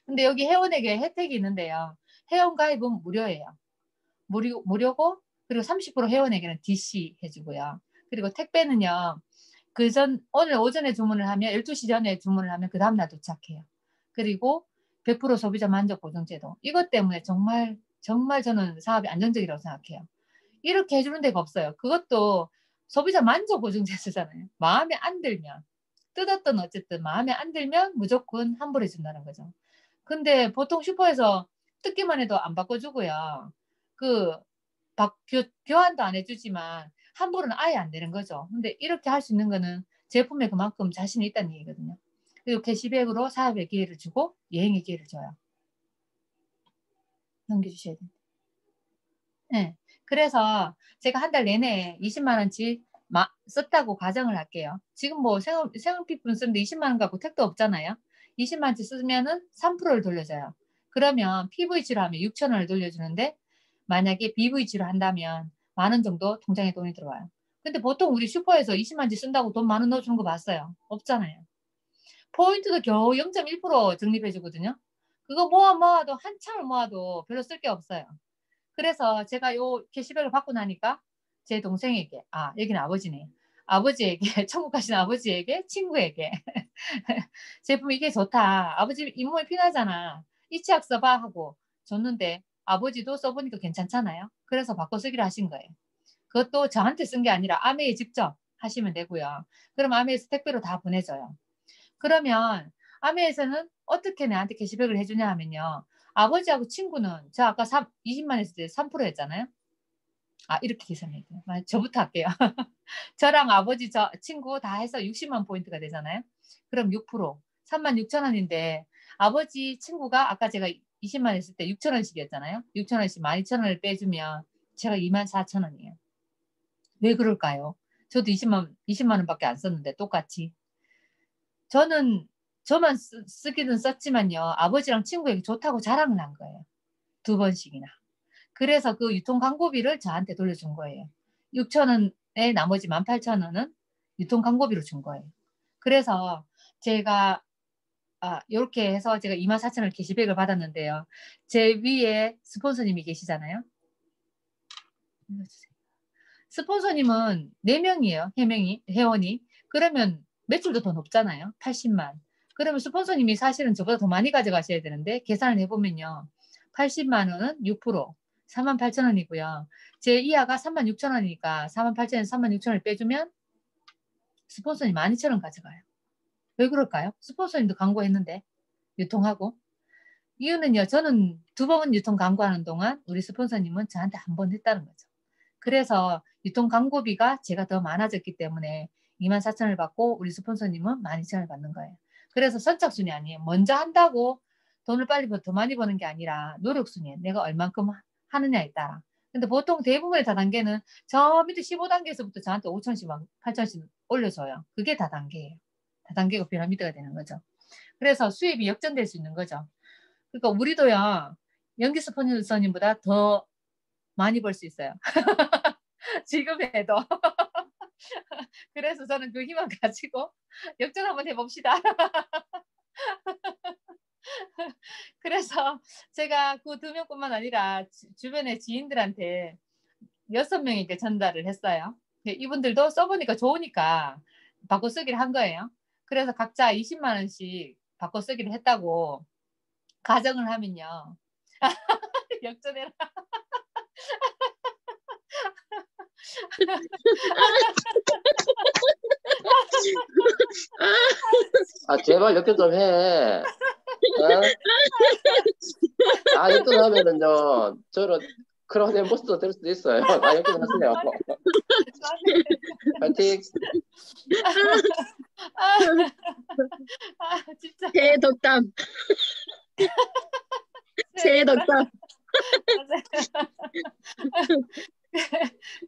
근데 여기 회원에게 혜택이 있는데요. 회원 가입은 무료예요. 무료고 그리고 30% 회원에게는 DC 해주고요. 그리고 택배는요. 오늘 오전에 주문을 하면 12시 전에 주문을 하면 그 다음날 도착해요. 그리고 100% 소비자 만족 보증제도. 이것 때문에 정말 저는 사업이 안정적이라고 생각해요. 이렇게 해주는 데가 없어요. 그것도 소비자 만족 보증제도잖아요. 마음에 안 들면 뜯었던 어쨌든 마음에 안 들면 무조건 환불해 준다는 거죠. 근데 보통 슈퍼에서 뜯기만 해도 안 바꿔주고요. 교환도 안 해주지만 환불은 아예 안 되는 거죠. 근데 이렇게 할 수 있는 거는 제품에 그만큼 자신이 있다는 얘기거든요. 그리고 캐시백으로 사업의 기회를 주고 여행의 기회를 줘요. 넘겨주셔야 됩니다. 네. 그래서 제가 한 달 내내 20만 원치 썼다고 가정을 할게요. 지금 뭐 생활피품 쓰는데 20만 원 갖고 택도 없잖아요. 20만 원치 쓰면은 3%를 돌려줘요. 그러면 PVC로 하면 6천 원을 돌려주는데 만약에 BVC로 한다면 10,000원 정도 통장에 돈이 들어와요. 근데 보통 우리 슈퍼에서 20만 원치 쓴다고 돈 10,000원 넣어주는 거 봤어요? 없잖아요. 포인트도 겨우 0.1% 적립해주거든요. 그거 모아도 한참을 모아도 별로 쓸 게 없어요. 그래서 제가 요 캐시백을 받고 나니까 제 동생에게, 여기는 아버지네. 아버지에게, 천국 가신 아버지에게, 친구에게 제품 이게 좋다. 아버지 잇몸에 피나잖아. 이 치약 써봐 하고 줬는데 아버지도 써보니까 괜찮잖아요. 그래서 바꿔 쓰기로 하신 거예요. 그것도 저한테 쓴 게 아니라 아메에 직접 하시면 되고요. 그럼 아메에서 택배로 다 보내줘요. 그러면 아메에서는 어떻게 내한테 캐시백을 해주냐 하면요. 아버지하고 친구는 저 아까 20만 했을 때 3%였잖아요. 이렇게 계산해야 돼요. 저부터 할게요. 저랑 아버지, 저 친구 다 해서 60만 포인트가 되잖아요. 그럼 6%, 36,000원인데 아버지 친구가 아까 제가 20만 했을 때 6,000원씩이었잖아요. 6,000원씩 12,000원을 빼주면 제가 24,000원이에요. 왜 그럴까요? 저도 20만 원밖에 안 썼는데 똑같이. 저만 쓰기는 썼지만요. 아버지랑 친구에게 좋다고 자랑을 한 거예요. 2번씩이나. 그래서 그 유통 광고비를 저한테 돌려준 거예요. 6,000원에 나머지 18,000원은 유통 광고비로 준 거예요. 그래서 제가 이렇게 해서 제가 24,000원 캐시백을 받았는데요. 제 위에 스폰서님이 계시잖아요. 스폰서님은 4명이에요. 회원이. 그러면 매출도 더 높잖아요. 80만. 그러면 스폰서님이 사실은 저보다 더 많이 가져가셔야 되는데 계산을 해보면요. 80만 원은 6%, 48,000원이고요. 제 이하가 36,000원이니까 48,000원에서 36,000원을 빼주면 스폰서님 12,000원 가져가요. 왜 그럴까요? 스폰서님도 광고했는데 유통하고. 이유는요. 저는 2번 유통 광고하는 동안 우리 스폰서님은 저한테 한 번 했다는 거죠. 그래서 유통 광고비가 제가 더 많아졌기 때문에 24,000원을 받고 우리 스폰서님은 12,000원을 받는 거예요. 그래서 선착순이 아니에요. 먼저 한다고 돈을 빨리 더 많이 버는 게 아니라 노력순이에요. 내가 얼만큼 하느냐에 따라. 근데 보통 대부분의 다단계는 저 밑에 15단계에서부터 저한테 5,000원씩 8,000원씩 올려줘요. 그게 다단계예요. 다단계가 피라미드가 되는 거죠. 그래서 수입이 역전될 수 있는 거죠. 그러니까 우리도요. 연기 스폰서님보다 더 많이 벌 수 있어요. 지금 해도. 그래서 저는 그 희망 가지고 역전 한번 해봅시다. 그래서 제가 그 2명뿐만 아니라 주변의 지인들한테 6명에게 전달을 했어요. 이분들도 써보니까 좋으니까 바꿔 쓰기를 한 거예요. 그래서 각자 20만 원씩 바꿔 쓰기를 했다고 가정을 하면요. 역전해라. 아, 제발 역전 좀 해. 어? 아, 역전하면은요, 저런 크라운 엠버스터 될 수도 있어요. 아, 역전하세요. 파이팅. 진짜. 새해 덕담. 새해 덕담.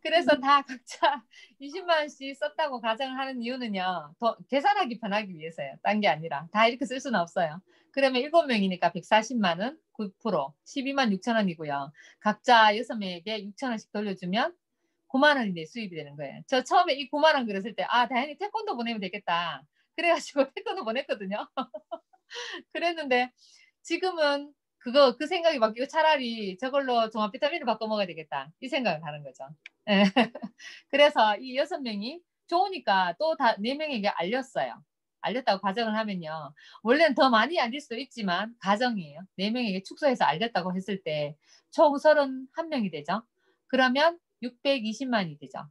그래서 다 각자 20만 원씩 썼다고 가정을 하는 이유는요. 더 계산하기 편하기 위해서요. 딴 게 아니라. 다 이렇게 쓸 수는 없어요. 그러면 7명이니까 140만 원, 9%, 12만 6천 원이고요. 각자 6명에게 6천 원씩 돌려주면 9만 원이 내 수입이 되는 거예요. 저 처음에 이 9만 원 그랬을 때 당연히 태권도 보내면 되겠다. 그래가지고 태권도 보냈거든요. 그랬는데 지금은 그 생각이 바뀌고 차라리 저걸로 종합 비타민을 바꿔 먹어야 되겠다. 이 생각을 하는 거죠. 그래서 이 6명이 좋으니까 또 다 4명에게 알렸어요. 알렸다고 가정을 하면요. 원래는 더 많이 알릴 수도 있지만 가정이에요. 4명에게 축소해서 알렸다고 했을 때 총 31명이 되죠. 그러면 620만이 되죠.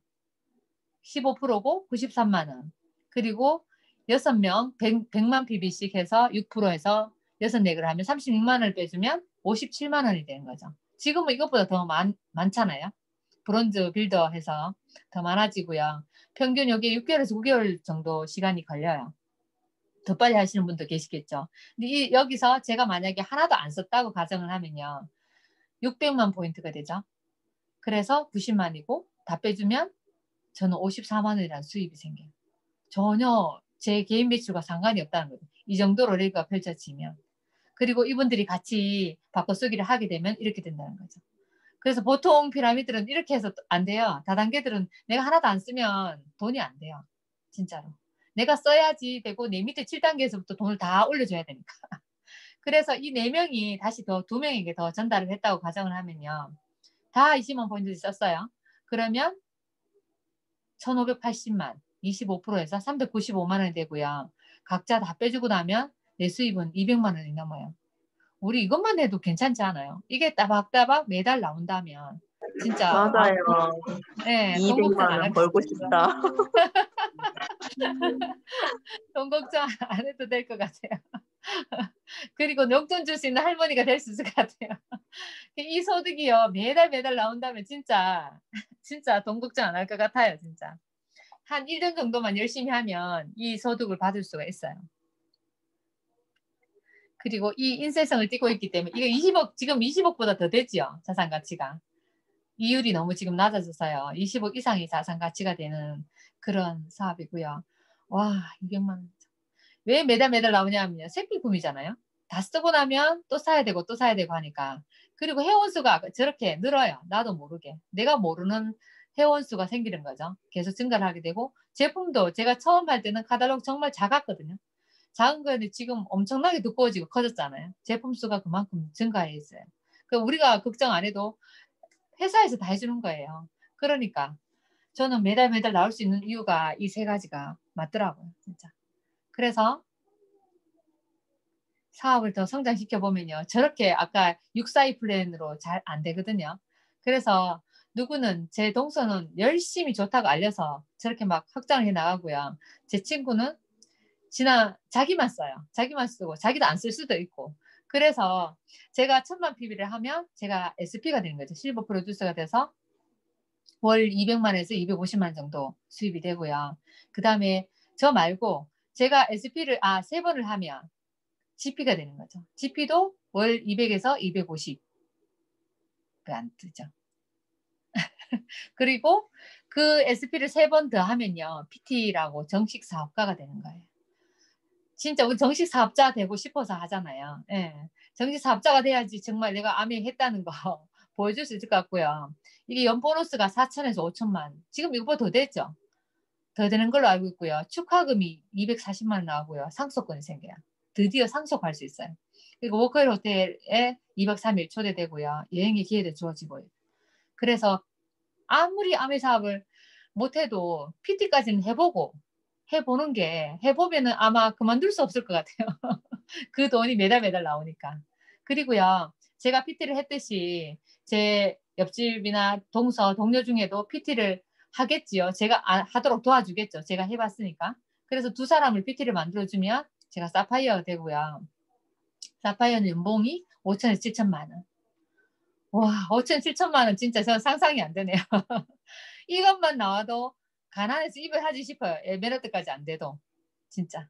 15%고 93만 원. 그리고 6명 100만 PB씩 해서 6%해서 6넥을 하면 36만 원을 빼주면 57만 원이 되는 거죠. 지금은 이것보다 더 많잖아요. 브론즈 빌더 해서 더 많아지고요. 평균 여기 6개월에서 9개월 정도 시간이 걸려요. 더 빨리 하시는 분도 계시겠죠. 근데 여기서 제가 만약에 하나도 안 썼다고 가정을 하면요. 600만 포인트가 되죠. 그래서 90만이고 다 빼주면 저는 54만 원이라는 수입이 생겨요. 전혀 제 개인 매출과 상관이 없다는 거죠. 이 정도로 레이가 펼쳐지면. 그리고 이분들이 같이 바꿔 쓰기를 하게 되면 이렇게 된다는 거죠. 그래서 보통 피라미드는 이렇게 해서 안 돼요. 다단계들은 내가 하나도 안 쓰면 돈이 안 돼요. 진짜로. 내가 써야지 되고 내 밑에 7단계에서부터 돈을 다 올려줘야 되니까. 그래서 이 4명이 다시 더 2명에게 더 전달을 했다고 가정을 하면요. 다 20만 포인트 썼어요. 그러면 1580만 25%에서 395만 원이 되고요. 각자 다 빼주고 나면 내 수입은 200만 원이 넘어요. 우리 이것만 해도 괜찮지 않아요? 이게 따박따박 매달 나온다면 진짜 맞아요. 네, 돈 걱정 200만 안 원 하고 벌고 싶다. 돈 걱정 안 해도 될 것 같아요. 그리고 용돈 줄 수 있는 할머니가 될 수 있을 것 같아요. 이 소득이요 매달 나온다면 진짜 돈 걱정 안 할 것 같아요. 진짜. 한 1년 정도만 열심히 하면 이 소득을 받을 수가 있어요. 그리고 이 인쇄성을 띠고 있기 때문에 이거 20억 지금 20억보다 더 되지요. 자산 가치가. 이율이 너무 지금 낮아져서요. 20억 이상의 자산 가치가 되는 그런 사업이고요. 와 200만 원. 왜 매달 나오냐면요. 생필품이잖아요. 다 쓰고 나면 또 사야 되고 또 사야 되고 하니까. 그리고 회원수가 저렇게 늘어요. 나도 모르게. 내가 모르는 회원수가 생기는 거죠. 계속 증가를 하게 되고 제품도 제가 처음 할 때는 카탈로그 정말 작았거든요. 작은 거는 지금 엄청나게 두꺼워지고 커졌잖아요. 제품 수가 그만큼 증가해 있어요. 우리가 걱정 안 해도 회사에서 다 해주는 거예요. 그러니까 저는 매달 나올 수 있는 이유가 이 3가지가 맞더라고요. 진짜. 그래서 사업을 더 성장시켜 보면요. 저렇게 아까 642 플랜으로 잘 안 되거든요. 그래서 누구는 제 동서는 열심히 좋다고 알려서 저렇게 막 확장을 해 나가고요. 제 친구는 자기만 써요. 자기만 쓰고 자기도 안 쓸 수도 있고. 그래서 제가 1000만 PB를 하면 제가 SP가 되는 거죠. 실버 프로듀서가 돼서 월 200만에서 250만 정도 수입이 되고요. 그 다음에 저 말고 제가 SP를 3번을 하면 GP가 되는 거죠. GP도 월 200에서 250안 뜨죠. 그리고 그 SP를 3번 더 하면요. PT라고 정식 사업가가 되는 거예요. 진짜 우리 정식 사업자 되고 싶어서 하잖아요. 예. 정식 사업자가 돼야지 정말 내가 암행했다는 거 보여줄 수 있을 것 같고요. 이게 연보너스가 4천에서 5천만. 지금 이거보다 더 됐죠. 더 되는 걸로 알고 있고요. 축하금이 240만 원 나오고요. 상속권이 생겨요. 드디어 상속할 수 있어요. 그리고 워커힐 호텔에 2박 3일 초대되고요. 여행의 기회도 주어지고요. 그래서 아무리 아메 사업을 못해도 PT까지는 해보는 게 해보면은 아마 그만둘 수 없을 것 같아요. 그 돈이 매달 나오니까. 그리고요, 제가 PT를 했듯이 제 옆집이나 동료 중에도 PT를 하겠지요. 제가 하도록 도와주겠죠. 제가 해봤으니까. 그래서 두 사람을 PT를 만들어주면 제가 사파이어가 되고요. 사파이어는 연봉이 5천에서 7천만 원. 와, 5천, 7천만 원 진짜 저는 상상이 안 되네요. 이것만 나와도 가난해서 이별하지 싶어요. 에메랄드까지 안 돼도. 진짜.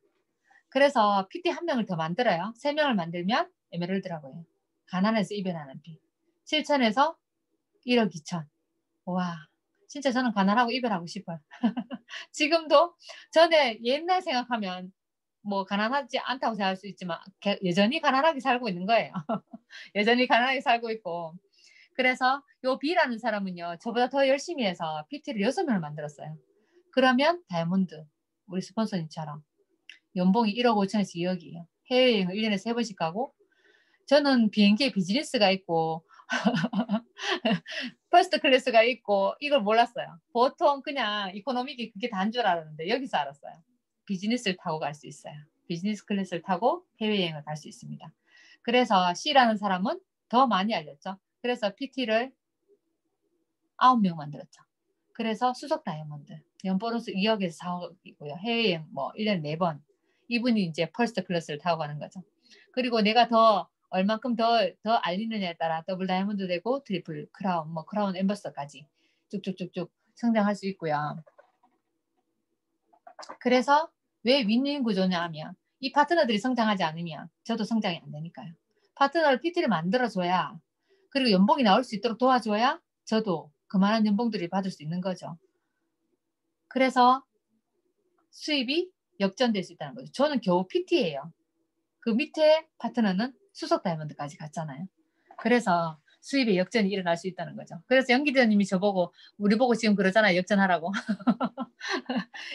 그래서 PT 한 명을 더 만들어요. 3명을 만들면 에메랄드라고 해요. 가난해서 이별하는 피. 7천에서 1억 2천. 와, 진짜 저는 가난하고 이별하고 싶어요. 지금도 전에 옛날 생각하면 뭐 가난하지 않다고 생각할 수 있지만 여전히 가난하게 살고 있는 거예요. 여전히 가난하게 살고 있고. 그래서 요 B라는 사람은요. 저보다 더 열심히 해서 PT를 6명을 만들었어요. 그러면 다이아몬드, 우리 스폰서님처럼 연봉이 1억 5천에서 2억이에요. 해외여행을 1년에 3번씩 가고 저는 비행기에 비즈니스가 있고 퍼스트 클래스가 있고 이걸 몰랐어요. 보통 그냥 이코노믹이 그게 다인 줄 알았는데 여기서 알았어요. 비즈니스를 타고 갈 수 있어요. 비즈니스 클래스를 타고 해외여행을 갈 수 있습니다. 그래서 C라는 사람은 더 많이 알렸죠. 그래서 PT를 9명 만들었죠. 그래서 수석 다이아몬드. 연보너스 2억에서 4억이고요. 해외여행 뭐 1년에 4번. 이분이 이제 퍼스트 클래스를 타고 가는 거죠. 그리고 내가 얼만큼 더 알리느냐에 따라 더블 다이아몬드 되고 트리플 크라운, 뭐 크라운 엠버서까지 쭉쭉쭉쭉 성장할 수 있고요. 그래서 왜 윈윈 구조냐 하면 이 파트너들이 성장하지 않으면 저도 성장이 안 되니까요. 파트너를 PT를 만들어줘야 그리고 연봉이 나올 수 있도록 도와줘야 저도 그만한 연봉들을 받을 수 있는 거죠. 그래서 수입이 역전될 수 있다는 거죠. 저는 겨우 PT예요. 그 밑에 파트너는 수석 다이아몬드까지 갔잖아요. 그래서 수입의 역전이 일어날 수 있다는 거죠. 그래서 연 기자님이 우리 보고 지금 그러잖아요. 역전하라고.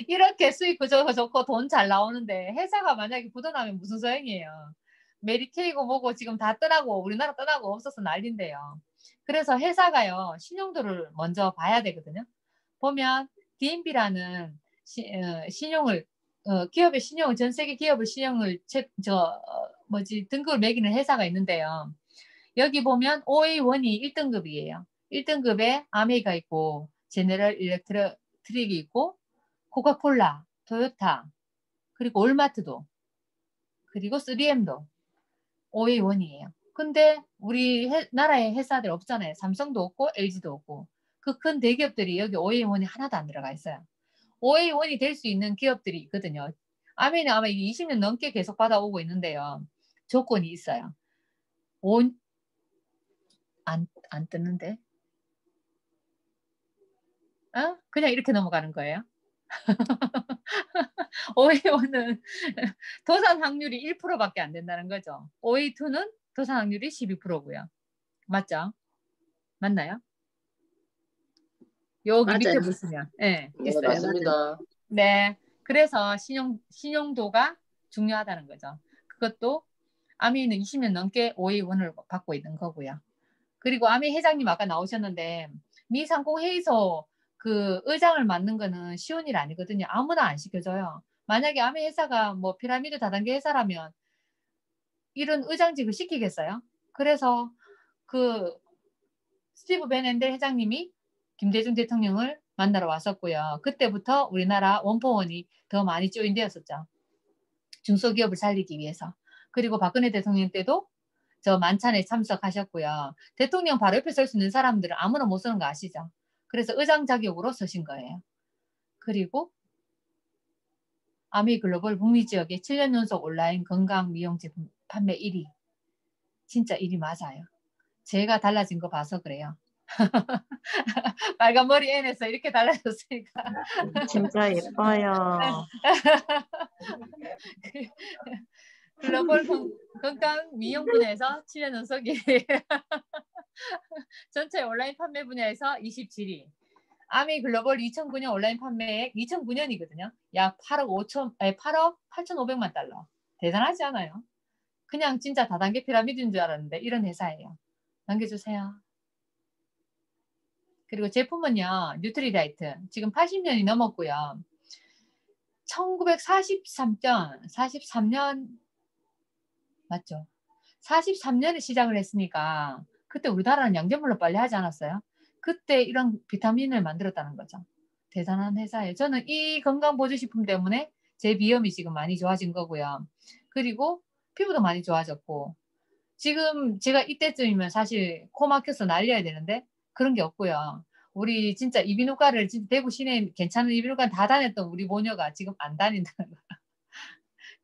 이렇게 수입 구조가 좋고 돈 잘 나오는데 회사가 만약에 부도나면 무슨 소용이에요. 메리케이고 뭐고 지금 다 떠나고 우리나라 떠나고 없어서 난리인데요. 그래서 회사가요. 신용도를 먼저 봐야 되거든요. 보면 DNB라는 신용을 기업의 신용을 전 세계 기업의 신용을 등급을 매기는 회사가 있는데요. 여기 보면 OA1이 1등급이에요. 1등급에 아메이가 있고 제네럴 일렉트릭이 있고 코카콜라, 토요타, 그리고 올마트도 그리고 3M도 OA1이에요. 근데 우리 나라에 회사들 없잖아요. 삼성도 없고 LG도 없고 그 큰 대기업들이 여기 OA1이 하나도 안 들어가 있어요. OA1이 될 수 있는 기업들이 있거든요. 아메는 아마 20년 넘게 계속 받아오고 있는데요. 조건이 있어요. 안 뜨는데? 그냥 이렇게 넘어가는 거예요. OA1은 도산 확률이 1%밖에 안 된다는 거죠. OA2는 도산 확률이 12%고요. 맞죠? 맞나요? 여기 맞아요. 밑에 보시면 네, 있어요. 맞습니다. 네, 그래서 신용도가 중요하다는 거죠. 그것도 아미는 20년 넘게 OA1을 받고 있는 거고요. 그리고 아미 회장님 아까 나오셨는데 미 상공회의소 그 의장을 맡는 거는 쉬운 일 아니거든요. 아무나 안 시켜줘요. 만약에 아미 회사가 뭐 피라미드 다단계 회사라면 이런 의장직을 시키겠어요? 그래서 그 스티브 베넨델 회장님이 김대중 대통령을 만나러 왔었고요. 그때부터 우리나라 원포원이 더 많이 조인되었었죠. 중소기업을 살리기 위해서. 그리고 박근혜 대통령 때도 저 만찬에 참석하셨고요. 대통령 바로 옆에 설 수 있는 사람들은 아무나 못 서는 거 아시죠? 그래서 의장 자격으로 서신 거예요. 그리고 아미 글로벌 북미 지역에 7년 연속 온라인 건강 미용 제품 판매 1위. 진짜 1위 맞아요. 제가 달라진 거 봐서 그래요. 빨간 머리 앤에서 이렇게 달라졌으니까. 진짜 예뻐요. 글로벌 건강 미용 분야에서 7년 연속 1위. 전체 온라인 판매 분야에서 27위. 아미 글로벌 2009년 온라인 판매액 2009년이거든요. 약 8억 8,500만 달러. 대단하지 않아요? 그냥 진짜 다단계 피라미드인 줄 알았는데 이런 회사예요. 넘겨주세요. 그리고 제품은요. 뉴트리다이트. 지금 80년이 넘었고요. 1943년 맞죠? 43년에 시작을 했으니까 그때 우리나라는 양잿물로 빨리 하지 않았어요? 그때 이런 비타민을 만들었다는 거죠. 대단한 회사예요. 저는 이 건강보조식품 때문에 제 비염이 지금 많이 좋아진 거고요. 그리고 피부도 많이 좋아졌고 지금 제가 이때쯤이면 사실 코 막혀서 날려야 되는데 그런 게 없고요. 우리 진짜 이비인후과를 진짜 대구 시내에 괜찮은 이비인후과 다 다녔던 우리 모녀가 지금 안 다닌다는 거야.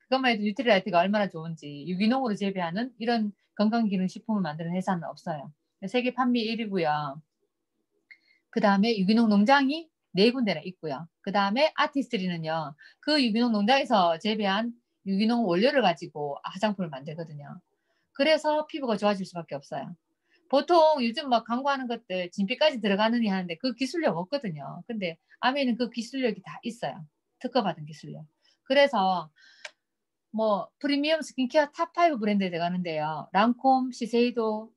그것만 해도 뉴트리라이트가 얼마나 좋은지 유기농으로 재배하는 이런 건강기능식품을 만드는 회사는 없어요. 세계 판매 1위고요. 그 다음에 유기농 농장이 4군데나 있고요. 그 다음에 아티스트리는요. 그 유기농 농장에서 재배한 유기농 원료를 가지고 화장품을 만들거든요. 그래서 피부가 좋아질 수밖에 없어요. 보통 요즘 막 광고하는 것들 진피까지 들어가느니 하는데 그 기술력 없거든요. 근데 아메는 그 기술력이 다 있어요. 특허받은 기술력. 그래서 뭐 프리미엄 스킨케어 탑5 브랜드에 들어가는데요. 랑콤, 시세이도,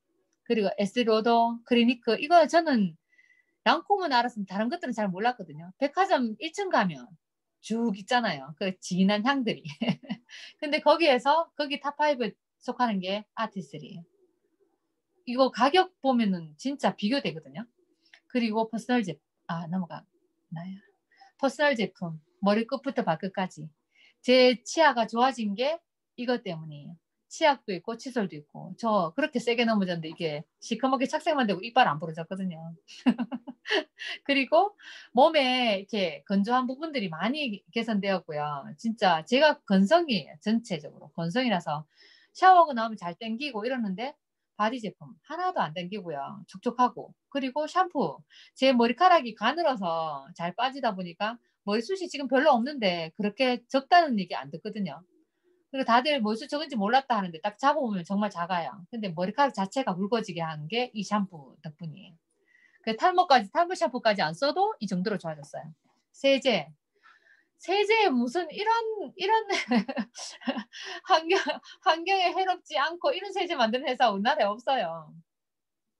그리고 에스로더, 클리니크. 이거 저는 랑콤은 알았으면 다른 것들은 잘 몰랐거든요. 백화점 1층 가면 쭉 있잖아요. 그 진한 향들이. 근데 거기에서 거기 탑5에 속하는 게 아티스트리예요. 이거 가격 보면은 진짜 비교되거든요. 그리고 퍼스널 제품, 넘어가나요? 퍼스널 제품, 머리끝부터 발끝까지. 제 치아가 좋아진 게 이것 때문이에요. 치약도 있고 칫솔도 있고. 저 그렇게 세게 넘어졌는데 이게 시커멓게 착색만 되고 이빨 안 부러졌거든요. 그리고 몸에 이렇게 건조한 부분들이 많이 개선되었고요. 진짜 제가 건성이에요. 전체적으로. 건성이라서 샤워하고 나오면 잘 땡기고 이러는데 바디 제품 하나도 안 땡기고요. 촉촉하고. 그리고 샴푸. 제 머리카락이 가늘어서 잘 빠지다 보니까 머리숱이 지금 별로 없는데 그렇게 적다는 얘기 안 듣거든요. 그리고 다들 머리숱 적은지 몰랐다 하는데 딱 잡아보면 정말 작아요. 근데 머리카락 자체가 굵어지게 한 게 이 샴푸 덕분이에요. 그 탈모 샴푸까지 안 써도 이 정도로 좋아졌어요. 세제 무슨 이런 환경 환경에 해롭지 않고 이런 세제 만드는 회사 우리나라에 없어요.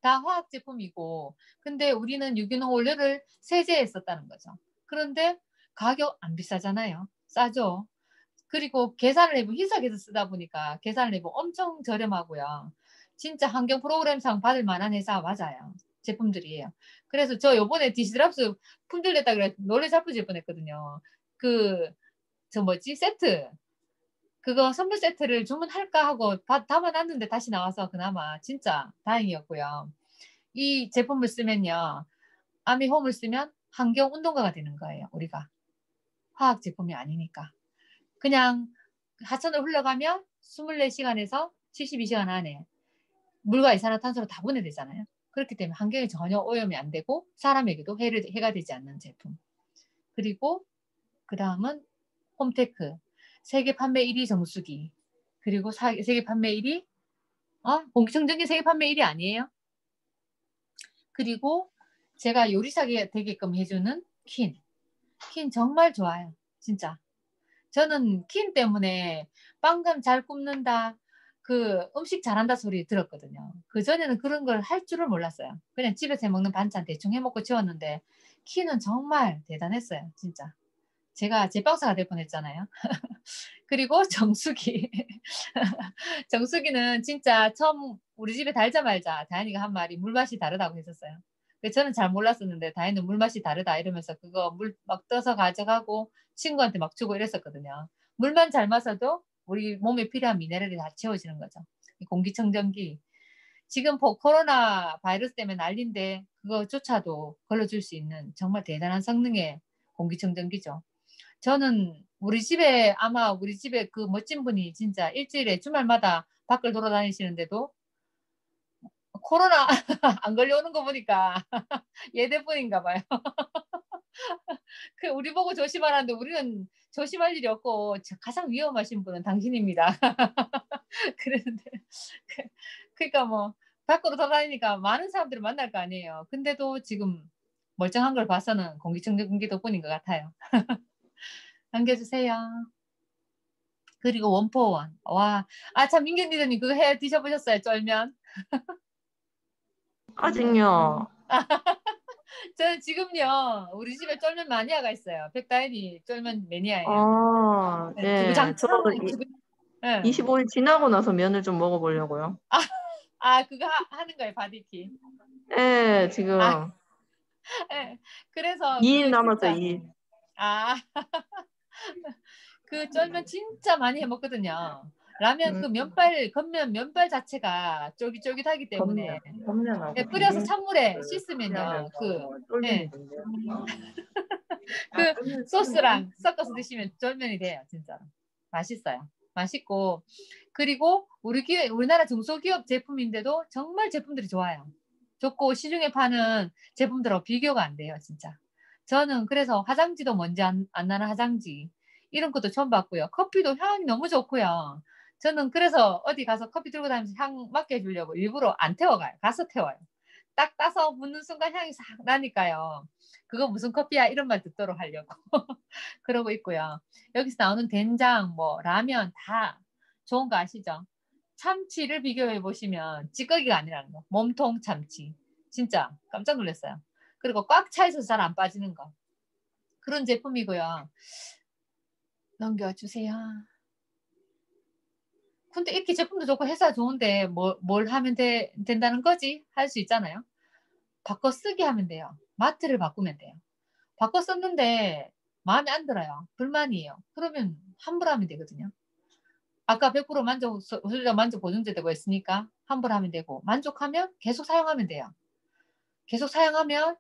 다 화학 제품이고 근데 우리는 유기농 원료를 세제에 썼다는 거죠. 그런데 가격 안 비싸잖아요. 싸죠. 그리고 계산을 해보면 희석해서 쓰다 보니까 계산을 해보면 엄청 저렴하고요. 진짜 환경 프로그램상 받을 만한 회사 맞아요. 제품들이에요. 그래서 저 요번에 디시드랍스 품절됐다 그래 노래 자빠질 뻔했거든요. 저 뭐지 세트 그거 선물 세트를 주문할까 하고 담아놨는데 다시 나와서 그나마 진짜 다행이었고요. 이 제품을 쓰면요. 아미홈을 쓰면 환경 운동가가 되는 거예요. 우리가 화학 제품이 아니니까. 그냥 하천을 흘러가면 24시간에서 72시간 안에 물과 이산화탄소로 다 분해되잖아요. 그렇기 때문에 환경에 전혀 오염이 안 되고 사람에게도 해가 되지 않는 제품. 그리고 그 다음은 홈테크. 세계 판매 1위 정수기. 그리고 세계 판매 1위 공기청정기 세계 판매 1위 아니에요? 그리고 제가 요리사게 되게끔 해주는 킨. 킨 정말 좋아요. 진짜. 저는 킨 때문에 빵감 잘 굽는다. 그 음식 잘한다 소리 들었거든요. 그전에는 그런 걸 할 줄을 몰랐어요. 그냥 집에서 해먹는 반찬 대충 해먹고 치웠는데 키는 정말 대단했어요. 진짜. 제가 제빵사가 될 뻔했잖아요. 그리고 정수기. 정수기는 진짜 처음 우리 집에 달자 말자 다현이가 한 말이 물맛이 다르다고 했었어요. 저는 잘 몰랐었는데 다현이는 물맛이 다르다 이러면서 그거 물 막 떠서 가져가고 친구한테 막 주고 이랬었거든요. 물만 잘 마셔도 우리 몸에 필요한 미네랄이 다 채워지는 거죠. 공기청정기. 지금 코로나 바이러스 때문에 난리인데 그거조차도 걸러줄 수 있는 정말 대단한 성능의 공기청정기죠. 저는 우리 집에 그 멋진 분이 진짜 일주일에 주말마다 밖을 돌아다니시는데도 코로나 안 걸려오는 거 보니까 얘대뿐인가 봐요. 우리 보고 조심하라는데 우리는 조심할 일이 없고 가장 위험하신 분은 당신입니다. 그랬는데 그러니까 뭐 밖으로 돌아다니니까 많은 사람들을 만날 거 아니에요. 근데도 지금 멀쩡한 걸 봐서는 공기청정기 덕분인 것 같아요. 남겨주세요. 그리고 원포원. 와, 아, 참, 민경 리더님 그거 해 드셔보셨어요? 쫄면? 아직요. 저는 지금요, 우리 집에 쫄면 마니아가 있어요. 백다현이 쫄면 매니아예요. 네, 네. 두부장창. 저도 네. 25일 지나고 나서 면을 좀 먹어보려고요. 아, 그거 하는 거예요, 바디키. 네, 지금 아, 네. 그래서 2일 그 남았어요, 진짜, 2일. 아, 그 쫄면 진짜 많이 해 먹거든요. 라면 그 면발, 겉면 면발 자체가 쫄깃쫄깃하기 때문에 겉면하고 예, 끓여서 찬물에 씻으면요. 예, 그 소스랑 섞어서 드시면 쫄면이 돼요. 진짜로. 맛있어요. 맛있고 그리고 우리나라 중소기업 제품인데도 정말 제품들이 좋아요. 좋고 시중에 파는 제품들하고 비교가 안 돼요. 진짜. 저는 그래서 화장지도 먼지 안 나는 화장지 이런 것도 처음 봤고요. 커피도 향이 너무 좋고요. 저는 그래서 어디 가서 커피 들고 다니면서 향 맡게 해주려고 일부러 안 태워가요. 가서 태워요. 딱 따서 붓는 순간 향이 싹 나니까요. 그거 무슨 커피야 이런 말 듣도록 하려고 그러고 있고요. 여기서 나오는 된장, 뭐 라면 다 좋은 거 아시죠? 참치를 비교해 보시면 찌꺼기가 아니라는 거. 몸통 참치. 진짜 깜짝 놀랐어요. 그리고 꽉 차 있어서 잘 안 빠지는 거. 그런 제품이고요. 넘겨주세요. 근데 이렇게 제품도 좋고 회사 좋은데 뭘 하면 된다는 거지? 할 수 있잖아요. 바꿔 쓰기 하면 돼요. 마트를 바꾸면 돼요. 바꿔 썼는데 마음에 안 들어요. 불만이에요. 그러면 환불하면 되거든요. 아까 100% 소유자 만족 보증제되고 했으니까 환불하면 되고 만족하면 계속 사용하면 돼요. 계속 사용하면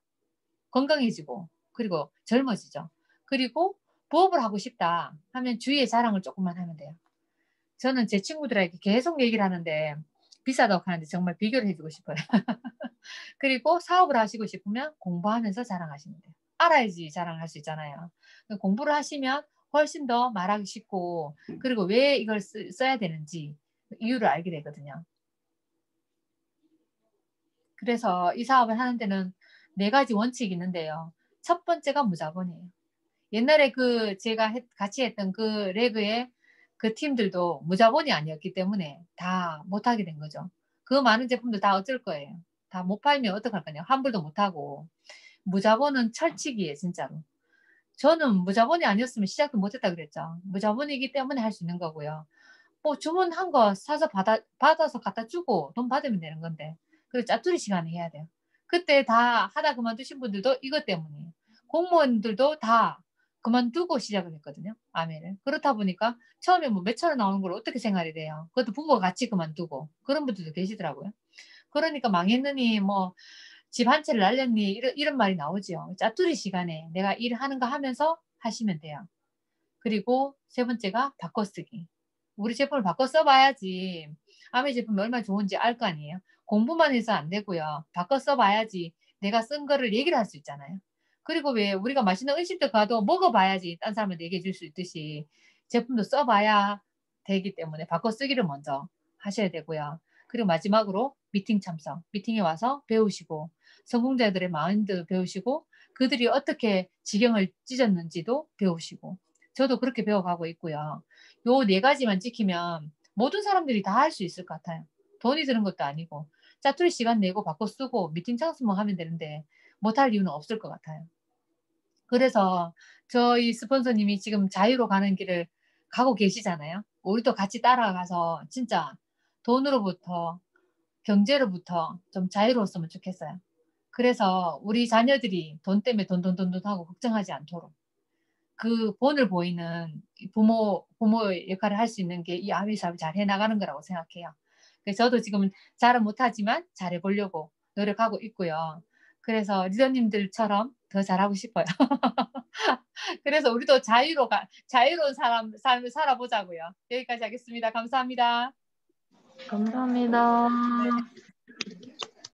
건강해지고 그리고 젊어지죠. 그리고 부업을 하고 싶다 하면 주위에 자랑을 조금만 하면 돼요. 저는 제 친구들에게 계속 얘기를 하는데 비싸다고 하는데 정말 비교를 해주고 싶어요. 그리고 사업을 하시고 싶으면 공부하면서 자랑하시면 돼요. 알아야지 자랑할 수 있잖아요. 공부를 하시면 훨씬 더 말하기 쉽고 그리고 왜 이걸 써야 되는지 이유를 알게 되거든요. 그래서 이 사업을 하는 데는 4가지 원칙이 있는데요. 첫 번째가 무자본이에요. 옛날에 제가 같이 했던 그 레그의 그 팀들도 무자본이 아니었기 때문에 다 못하게 된 거죠. 그 많은 제품들 다 어쩔 거예요. 다 못 팔면 어떡할 거냐. 환불도 못하고. 무자본은 철칙이에요, 진짜로. 저는 무자본이 아니었으면 시작도 못했다 그랬죠. 무자본이기 때문에 할 수 있는 거고요. 뭐 주문한 거 사서 받아서 갖다 주고 돈 받으면 되는 건데. 그리고 짜투리 시간에 해야 돼요. 그때 다 하다 그만두신 분들도 이것 때문이에요. 공무원들도 다 그만두고 시작을 했거든요. 아메를. 그렇다 보니까 처음에 뭐 몇천 원 나오는 걸 어떻게 생활이 돼요. 그것도 부모가 같이 그만두고 그런 분들도 계시더라고요. 그러니까 망했느니 뭐 집 한 채를 날렸니 이런 말이 나오죠. 짜투리 시간에 내가 일하는 거 하면서 하시면 돼요. 그리고 세 번째가 바꿔쓰기. 우리 제품을 바꿔 써봐야지 아메 제품이 얼마나 좋은지 알 거 아니에요. 공부만 해서 안 되고요. 바꿔 써봐야지 내가 쓴 거를 얘기를 할 수 있잖아요. 그리고 왜 우리가 맛있는 음식도 가도 먹어봐야지 딴 사람한테 얘기해 줄 수 있듯이 제품도 써봐야 되기 때문에 바꿔 쓰기를 먼저 하셔야 되고요. 그리고 마지막으로 미팅 참석. 미팅에 와서 배우시고 성공자들의 마인드 배우시고 그들이 어떻게 지경을 찢었는지도 배우시고 저도 그렇게 배워가고 있고요. 요 4가지만 지키면 모든 사람들이 다 할 수 있을 것 같아요. 돈이 드는 것도 아니고 짜투리 시간 내고 바꿔 쓰고 미팅 참석만 하면 되는데 못할 이유는 없을 것 같아요. 그래서 저희 스폰서님이 지금 자유로 가는 길을 가고 계시잖아요. 우리도 같이 따라가서 진짜 돈으로부터 경제로부터 좀 자유로웠으면 좋겠어요. 그래서 우리 자녀들이 돈 때문에 돈 하고 걱정하지 않도록 그 본을 보이는 부모의 역할을 할 수 있는 게 이 아미 사업을 잘 해나가는 거라고 생각해요. 그래서 저도 지금 잘은 못하지만 잘해보려고 노력하고 있고요. 그래서 리더님들처럼 더 잘하고 싶어요. 그래서 우리도 자유로운 삶을 살아보자고요. 여기까지 하겠습니다. 감사합니다. 감사합니다. 네.